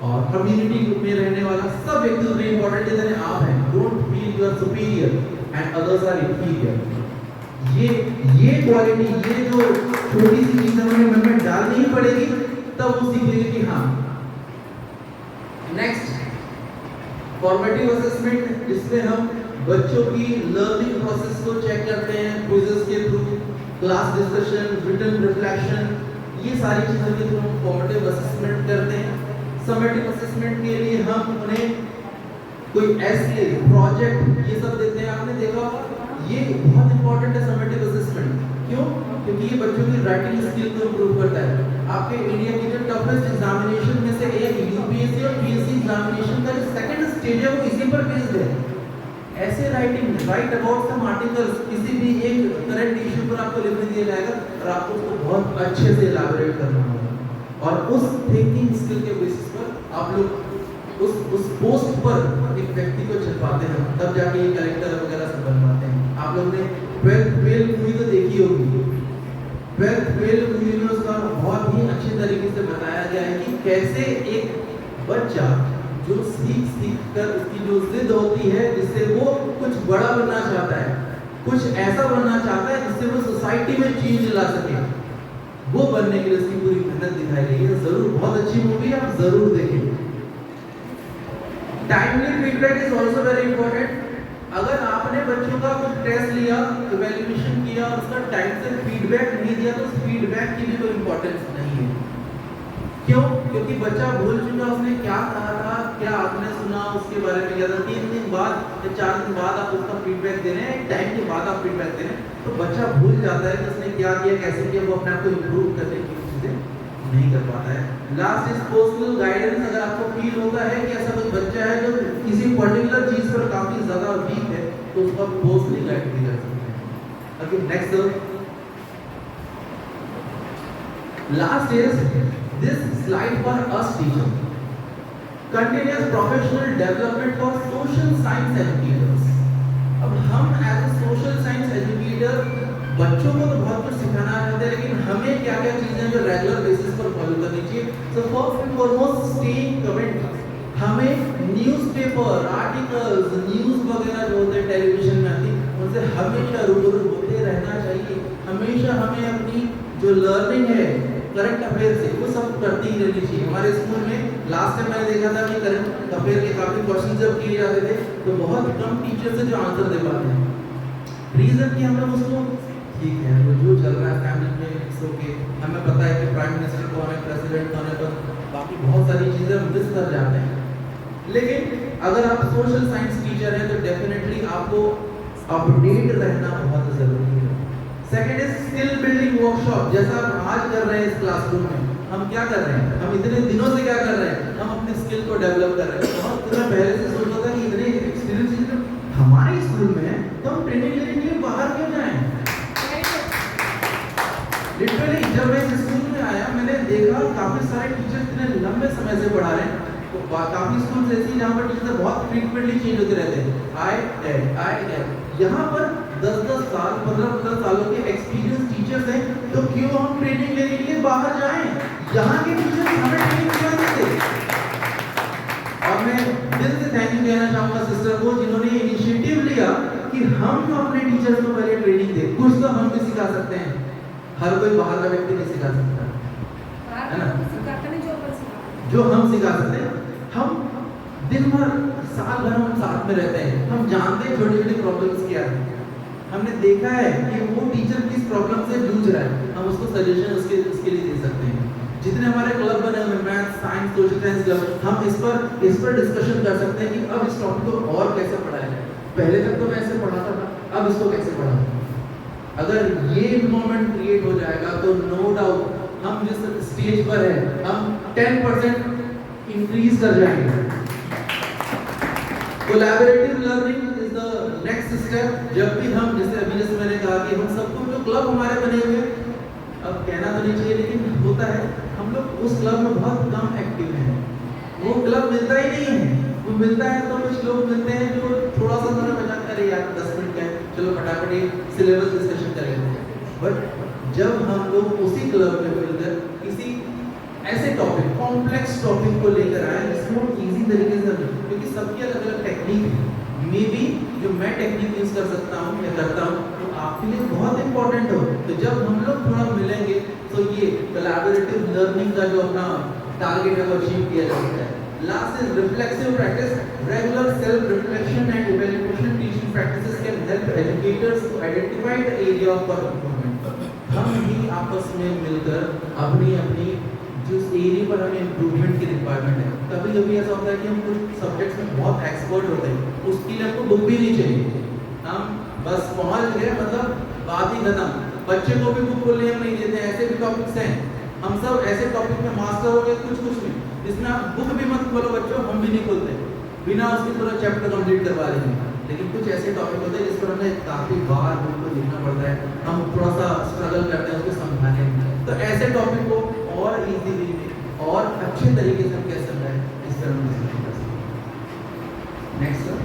और कम्युनिटी में रहने वाला सब व्यक्ति उतने इम्पोर्टेंट जितने आप हैं। Don't feel you are superior and others are inferior. ये क्वालिटी, ये जो छोटी सी चीजें उन्हें मन में डालनी ही पड़ेगी, तब वो सीखेंगे कि हाँ। नेक्स्ट, फॉर्मेटिव असेसमेंट, जिसमें हम बच्चों की लर्निंग प्रोसेस को चेक करते हैं क्विज़ेस के through, class discussion, written reflection, ये सारी चीज़ों के थ्रू हम फॉर्मेटिव असेसमेंट करते हैं। समेटिव असेसमेंट के लिए हम उन्हें कोई एसे, प्रोजेक्ट, ये सब देते हैं। आपने देखा ये बहुत इंपॉर्टेंट है समेटिव असेसमेंट। क्यों? क्योंकि ये बच्चों की राइटिंग स्किल को इम्प्रूव करता है। आपके इंडिया की जो टफेस्ट एग्जामिनेशन में से एक यूपीएससी और पीएससी एग्जामिनेशन का जो सेकंड स्टेज है वो इसी पर बेस्ड है। ऐसे writing, write about some articles, किसी भी एक करंट इशू पर आपको लिखने दिया जाएगा और आपको उसको बहुत अच्छे से इलैबोरेट करना होगा, और उस थिंकिंग स्किल के बेसिस पर आप लोग उस पोस्ट पर एक व्यक्ति को छिपाते हैं, तब जाके ये कलेक्टर वगैरह सब बन पाते हैं। आप लोग ने 12th फेल मूवी तो देखी होगी। 12th फेल मूवी में उसका बहुत ही अच्छे तरीके से बताया गया है कि कैसे एक बच्चा जो सीख कर उसकी जो जिद होती है, जिससे वो कुछ बड़ा बनना चाहता है, कुछ ऐसा बनना चाहता है जिससे वो सोसाइटी में चेंज ला सके, वो बनने के लिए उसकी पूरी मेहनत दिखाई गई है। जरूर बहुत अच्छी मूवी है, आप जरूर देखें। Timely feedback is also very important. अगर आपने बच्चों का कुछ टेस्ट लिया, इवैल्यूएशन किया और उसका टाइम से फीडबैक नहीं दिया, तो उस फीडबैक की भी कोई इंपॉर्टेंस नहीं है। क्यों? क्योंकि बच्चा भूल चुका उसने क्या कहा था, क्या आपने सुना, उसके बारे में क्या था। 3 दिन बाद या 4 दिन बाद आप उसका फीडबैक दे रहे हैं, टाइम के बाद आप फीडबैक दे रहे हैं, तो बच्चा भूल जाता है कि उसने क्या किया, कैसे किया, वो अपने आप को इम्प्रूव करने की चीजें नहीं कर पाता है। Last is personal guidance. अगर आपको फील होता है कि ऐसा कोई बच्चा है जो किसी पर्टिकुलर चीज पर काफी ज्यादा वीक है, तो उसका पर्सनली गाइड भी कर सकते हैं। Okay, next last is this slide for us teacher. Continuous professional development for social science educators. अब हम as a social science educator बच्चों को तो बहुत कुछ सिखाना चाहते हैं, लेकिन हमें क्या क्या चीजें जो रेगुलर बेसिस पर फॉलो करनी चाहिए। So first and foremost staying current. हमें न्यूज़पेपर, आर्टिकल्स, न्यूज़ वगैरह जो होते हैं टेलीविजन में आती, उनसे हमेशा रूबरू होते रहना चाहिए। हमेशा हमें अपनी जो लर्निंग है करंट अफेयर से, वो सब करती ही रहनी चाहिए। हमारे स्कूल में लास्ट टाइम मैंने देखा था कि करंट अफेयर के काफी क्वेश्चन जब किए जाते थे तो बहुत कम टीचर से जो आंसर दे पाते हैं। रीजन कि हम लोग उसको ठीक है, वो जो चल रहा है फैमिली में इट्स ओके, हमें पता है कि प्राइम मिनिस्टर कौन है, प्रेसिडेंट कौन है, पर बाकी बहुत सारी चीजें हम मिस कर जाते हैं। लेकिन अगर आप सोशल साइंस टीचर हैं तो डेफिनेटली आपको अपडेट रहना बहुत जरूरी है। Second is skill building workshop. जैसा हम आज कर रहे हैं इस क्लासरूम में, हम क्या कर रहे हैं, हम इतने दिनों से क्या कर रहे हैं, हम अपने स्किल को डेवलप कर रहे हैं। बहुत दिन पहले से सोचता था कि इतने एक्सपीरियंस हमारे स्कूल में है तो हम ट्रेनिंग लेने के लिए बाहर क्यों जाएं। लिटरली जब मैं इस स्कूल में आया, मैंने देखा काफी सारे टीचर इतने लंबे समय से पढ़ा रहे हैं। तो काफी स्कूल ऐसी जहाँ पर टीचर बहुत फ्रीक्वेंटली चेंज होते रहते हैं। यहाँ पर 10-10 साल, 15-15 सालों के एक्सपीरियंस टीचर्स हैं, तो क्यों हम ट्रेनिंग लेने के लिए बाहर जाएं? यहाँ के टीचर्स हमें ट्रेनिंग क्यों देते? और मैं दिल से थैंक यू कहना चाहूँगा सिस्टर को, जिन्होंने ये इनिशिएटिव लिया कि हम अपने टीचर्स को पहले ट्रेनिंग दें। कुछ तो हम भी सिखा सकते हैं, हर कोई बाहर का व्यक्ति नहीं सिखा सकता है ना। जो हम सिखा सकते हैं, हम दिन भर साल भर हम साथ में रहते हैं, हम जानते हैं छोटी छोटी प्रॉब्लम्स क्या है। हमने देखा है कि वो टीचर किस प्रॉब्लम से जूझ रहा है, हम उसको सजेशन उसके लिए दे सकते हैं। जितने हमारे क्लब बने हुए math, science, science social science club, हम इस पर डिस्कशन कर सकते हैं कि अब इस टॉपिक को और कैसे पढ़ाया जाए। पहले तक तो मैं ऐसे पढ़ाता था, अब इसको कैसे पढ़ाऊं। अगर ये इन्वायरमेंट क्रिएट हो जाएगा तो नो डाउट हम जिस स्टेज पर है हम 10% इंक्रीज कर जाएंगे। Collaborative learning is the next step. जब भी हम जैसे मैंने कहा कि हम सबको जो क्लब हमारे बने हुए, अब कहना तो नहीं चाहिए लेकिन होता है, हम लोग उस क्लब में बहुत कम एक्टिव हैं। वो क्लब मिलता ही नहीं है, वो मिलता है तो कुछ लोग मिलते हैं जो थोड़ा सा समय बचा करे यार 10 मिनट का है, चलो फटाफट सिलेबस डिस्कशन कर लेते हैं। बट जब हम लोग उसी क्लब में मिलकर किसी ऐसे टॉपिक, कॉम्प्लेक्स टॉपिक को लेकर आए जिसको इजी तरीके से, क्योंकि सबकी अलग अलग टेक्निक है, मे बी जो मैं टेक्निक यूज कर सकता हूँ या करता हूँ तो आपके लिए बहुत इंपॉर्टेंट हो। तो जब हम लोग थोड़ा मिलेंगे तो ये कोलैबोरेटिव लर्निंग का जो अपना टारगेट है वो अचीव किया जा सकता है। Last is reflexive practice. Regular self reflection and evaluation teaching practices can help educators to identify the area of improvement. हम ही आपस में मिलकर अपनी अपनी जिस एरिया पर हमें इम्प्रूवमेंट की रिक्वायरमेंट है, कभी कभी ऐसा होता है कि हम कुछ सब्जेक्ट्स में बहुत एक्सपर्ट होते हैं, उसके लिए आपको बुक भी नहीं चाहिए, हम बस पहुंच गए मतलब बात ही खत्म। बच्चे को भी बुक बोलने हम नहीं देते, ऐसे भी टॉपिक्स हैं, हम सब ऐसे टॉपिक में मास्टर हो गए कुछ में, जिसमें आप बुक भी मत खोलो बच्चों, हम भी नहीं खोलते, बिना उसके पूरा चैप्टर कंप्लीट करवा देंगे। लेकिन कुछ ऐसे टॉपिक होते हैं जिस पर हमें काफी बार बुक को लिखना पड़ता है, हम थोड़ा सा स्ट्रगल करते हैं उसको समझाने में। तो ऐसे टॉपिक को और इजीली में और अच्छे तरीके से हम कैसे समझाएं, इस पर हम डिस्कशन कर सकते हैं। Next sir,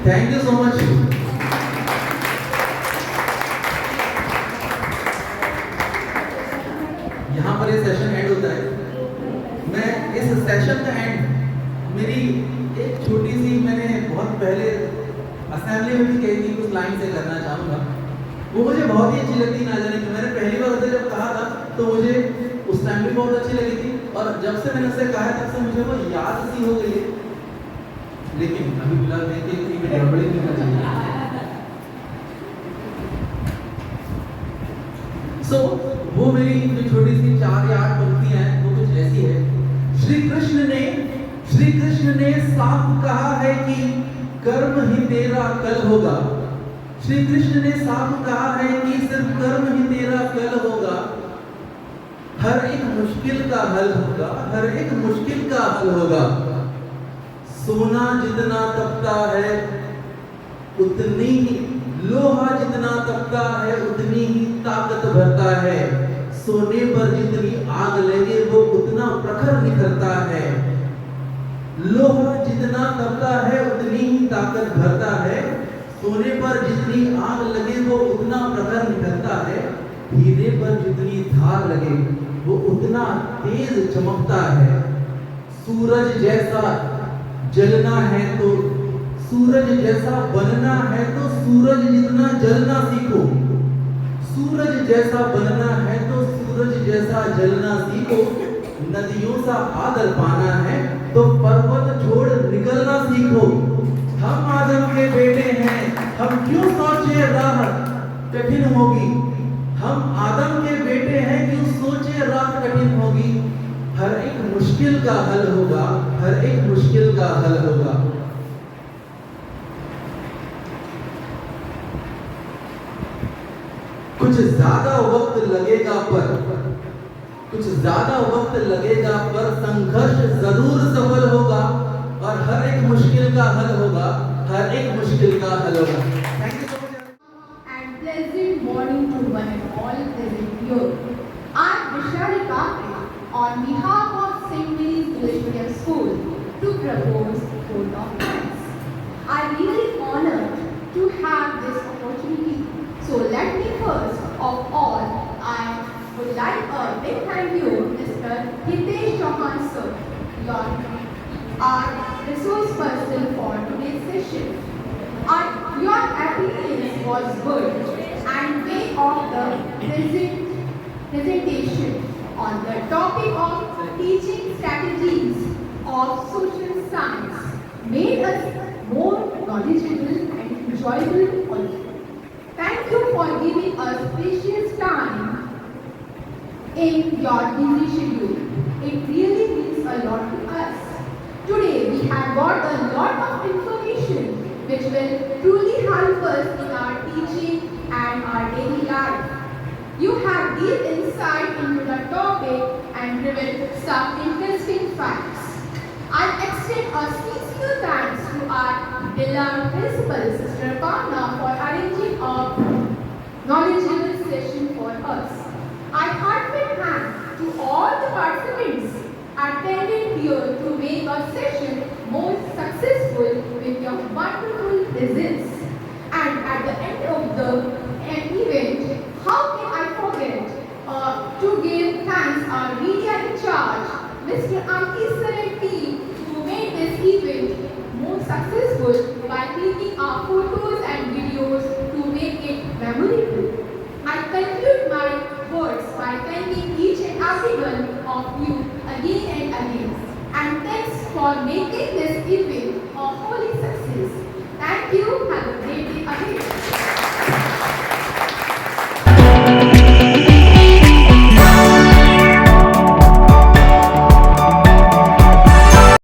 thank you so much. यहाँ पर ये सेशन एंड होता है। मैं इस सेशन का एंड मेरी एक छोटी सी, मैंने बहुत पहले असेंबली में भी कही थी, कुछ लाइन से करना चाहूँगा। वो मुझे बहुत ही अच्छी लगती, ना जाने क्यों। मैंने पहली बार उसे जब कहा था तो मुझे उस टाइम भी बहुत अच्छी लगी थी, और जब से मैंने उसे कहा है तब से मुझे वो याद सी हो गई है। लेकिन अभी फिलहाल देखिए कि गड़बड़ी नहीं करना चाहिए। सो वो मेरी जो छोटी सी 4 या 8 पंक्तियां हैं वो कुछ ऐसी है। श्री कृष्ण ने साफ कहा है कि कर्म ही तेरा कल होगा। श्री कृष्ण ने साफ कहा है कि सिर्फ कर्म ही तेरा कल होगा। हर एक मुश्किल का हल होगा, हर एक मुश्किल का हल होगा। सोना जितना तपता है उतनी ही, लोहा जितना तपता है उतनी ही ताकत भरता है। सोने पर जितनी आग लगे वो उतना प्रखर निखरता है। लोहा जितना तपता है उतनी ही ताकत भरता है। सोने पर जितनी आग लगे वो उतना प्रखर निखरता है। हीरे पर जितनी धार लगे वो उतना तेज चमकता है। सूरज जैसा जलना है तो, सूरज जैसा बनना है तो सूरज जितना जलना सीखो। सूरज जैसा बनना है तो सूरज जैसा जलना सीखो। नदियों सा आदर पाना है तो पर्वत छोड़ निकलना सीखो। हम आदम के बेटे हैं, हम क्यों सोचे राह कठिन होगी। हम आदम के बेटे हैं, क्यों सोचे राह कठिन होगी। हर एक मुश्किल का हल होगा, हर एक मुश्किल का हल होगा। कुछ ज्यादा वक्त लगेगा पर संघर्ष जरूर सफल होगा, और हर एक मुश्किल का हल होगा, हर एक मुश्किल का हल होगा। Thank you so much. And pleasant morning to one and all present here. I'm Vishali Kakri on behalf of St. Mary's English Medium School to propose a vote of thanks. I'm really honored to have this opportunity. So let me first of all, I would like a big thank you, Mr. Hitesh Chauhan sir, our resource person for today's session. Your appearance was good and way of the presentation on the topic of teaching strategies of social science made us more knowledgeable and enjoyable also. Thank you for giving us precious time in your busy schedule. It really means a lot to us. Today we have got a lot of information which will truly help us in our teaching and our daily life. You have deep insight into the topic and revealed some interesting facts. I extend a sincere thanks to our beloved principal, Sister Pavna, for arranging a knowledgeable session for us. I heartfelt thank to all the participants attended here to make a session more successful with your wonderful presence. And at the end of the event, how can I forget to give thanks our media in charge, Mr. Ankit Sir and team, who made this event more successful by clicking our photos and videos to make it memorable. I conclude my words by thanking each and every one of you again and again. And thanks for making this